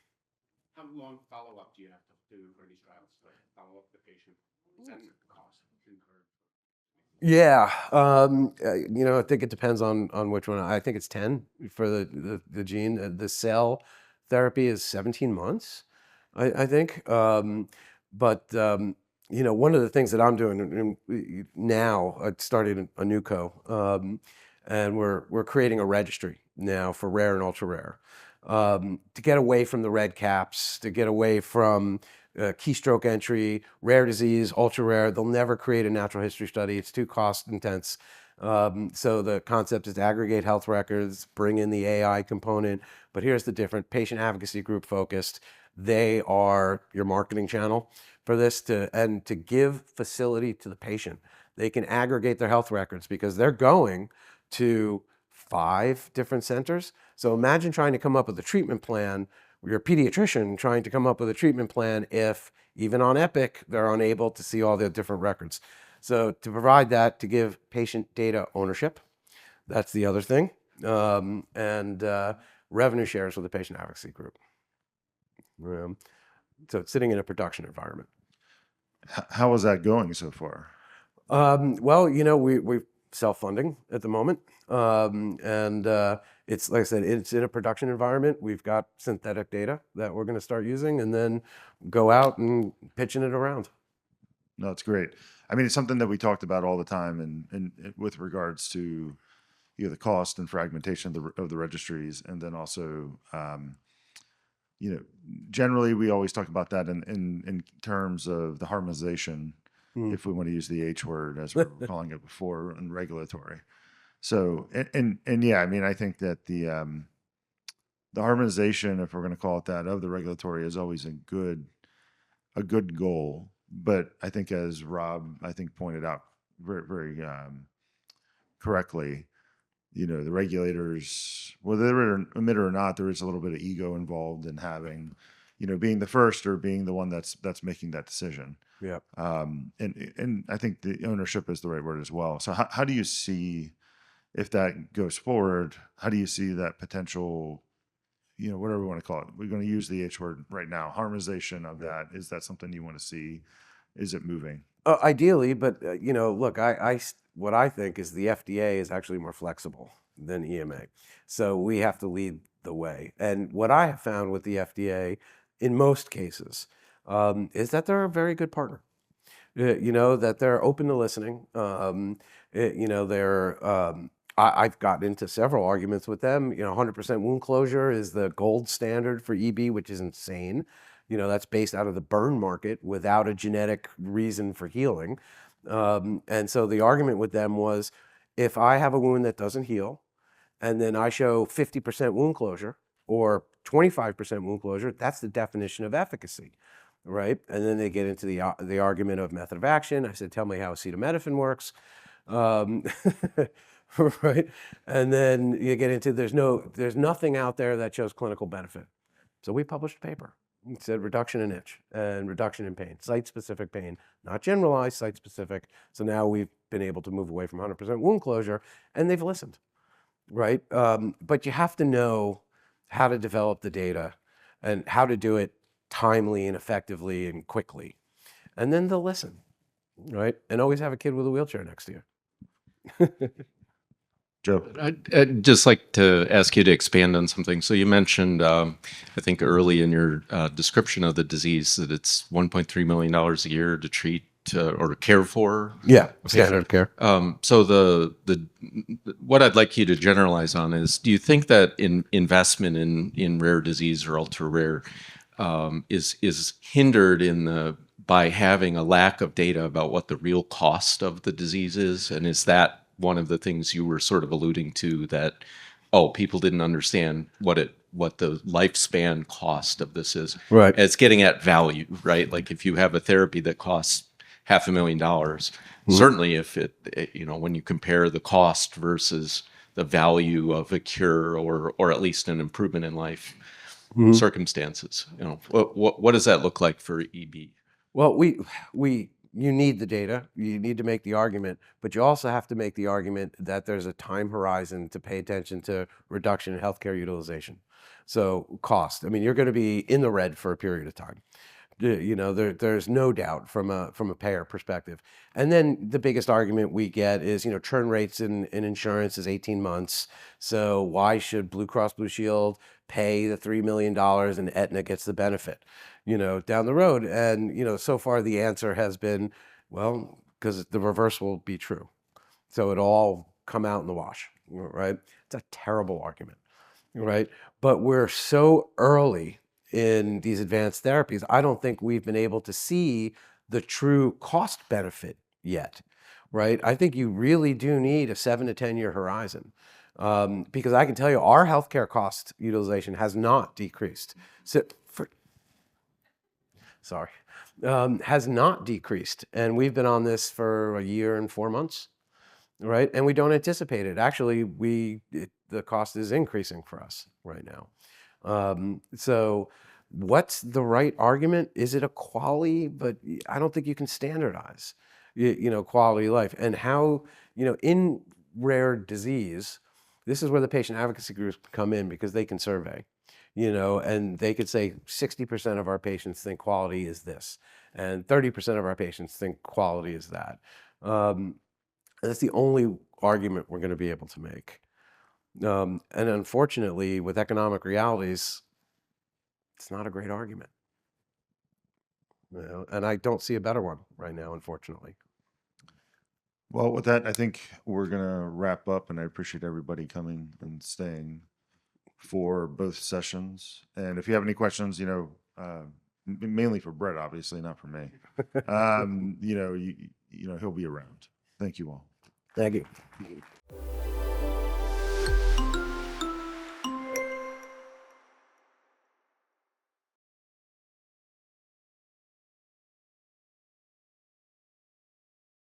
F: How long follow-up do you have to do for these trials to follow up the patient? That's a cost incurred.
I: Yeah, you know, I think it depends on which one. I think it's 10 for the gene. The cell therapy is 17 months, I think. You know, one of the things that I'm doing now, I started a new and we're creating a registry now for rare and ultra rare, to get away from the red caps, to get away from keystroke entry, rare disease, ultra rare. They'll never create a natural history study. It's too cost intense. So the concept is to aggregate health records, bring in the AI component. But here's the different patient advocacy group focused. They are your marketing channel for this to give facility to the patient. They can aggregate their health records because they're going to 5 different centers. So imagine trying to come up with a treatment plan. You're a pediatrician trying to come up with a treatment plan if, even on Epic, they're unable to see all the different records. So to provide that, to give patient data ownership, that's the other thing. Revenue shares with the patient advocacy group. So it's sitting in a production environment.
H: How is that going so far?
I: Well, you know, we're self-funding at the moment. It's, like I said, it's in a production environment. We've got synthetic data that we're going to start using and then go out and pitching it around.
H: No, it's great. I mean, it's something that we talked about all the time, and with regards to, you know, the cost and fragmentation of the registries, and then also, you know, generally we always talk about that in terms of the harmonization, if we want to use the H word as we were calling it before, and regulatory. So, and yeah, I mean, I think that the harmonization, if we're going to call it that, of the regulatory is always a good goal. But I think, as Rob, pointed out very, very correctly, you know, the regulators, whether they admit it or not, there is a little bit of ego involved in having, you know, being the first or being the one that's making that decision.
I: Yeah.
H: And I think the ownership is the right word as well. So how do you see, if that goes forward, how do you see that potential, you know, whatever we want to call it? We're going to use the H word right now, harmonization of that. Is that something you want to see? Is it moving?
I: Ideally, but you know, look, what I think is the FDA is actually more flexible than EMA. So we have to lead the way. And what I have found with the FDA in most cases is that they're a very good partner. You know, that they're open to listening. You know, I've gotten into several arguments with them. You know, 100% wound closure is the gold standard for EB, which is insane. You know, that's based out of the burn market without a genetic reason for healing. And so the argument with them was, if I have a wound that doesn't heal, and then I show 50% wound closure or 25% wound closure, that's the definition of efficacy, right? And then they get into the argument of method of action. I said, tell me how acetaminophen works, right? And then you get into there's nothing out there that shows clinical benefit. So we published a paper. It said reduction in itch and reduction in pain, site-specific pain, not generalized, site-specific. So now we've been able to move away from 100% wound closure, and they've listened, right? But you have to know how to develop the data and how to do it timely and effectively and quickly. And then they'll listen, right? And always have a kid with a wheelchair next to you.
H: Joe.
E: I'd just like to ask you to expand on something. So you mentioned, I think early in your description of the disease, that it's $1.3 million a year to treat or care for.
I: Yeah, standard of care.
E: So what I'd like you to generalize on is, do you think that investment in rare disease or ultra rare is hindered by having a lack of data about what the real cost of the disease is? And is that one of the things you were sort of alluding to, that, oh, people didn't understand what the lifespan cost of this is?
I: Right.
E: It's getting at value, right? Like if you have a therapy that costs $500,000, certainly if when you compare the cost versus the value of a cure or at least an improvement in life circumstances, what does that look like for EB?
I: Well, you need the data, you need to make the argument, but you also have to make the argument that there's a time horizon to pay attention to reduction in healthcare utilization. So cost, I mean, you're going to be in the red for a period of time. There's no doubt from a payer perspective. And then the biggest argument we get is, churn rates in insurance is 18 months. So why should Blue Cross Blue Shield pay the $3 million and Aetna gets the benefit, down the road? And, so far the answer has been, well, because the reverse will be true. So it'll all come out in the wash, right? It's a terrible argument, right? But we're so early in these advanced therapies, I don't think we've been able to see the true cost benefit yet, right? I think you really do need a 7 to 10 year horizon, because I can tell you our healthcare cost utilization has not decreased. Has not decreased, and we've been on this for a year and 4 months, right? And we don't anticipate it. Actually, the cost is increasing for us right now. So what's the right argument? Is it a quality? But I don't think you can standardize, quality of life. And how, in rare disease, this is where the patient advocacy groups come in, because they can survey, and they could say 60% of our patients think quality is this, and 30% of our patients think quality is that. That's the only argument we're going to be able to make. And unfortunately, with economic realities, it's not a great argument. And I don't see a better one right now, unfortunately.
H: Well, with that, I think we're going to wrap up, and I appreciate everybody coming and staying for both sessions. And if you have any questions, mainly for Brett, obviously, not for me, he'll be around. Thank you all.
I: Thank you.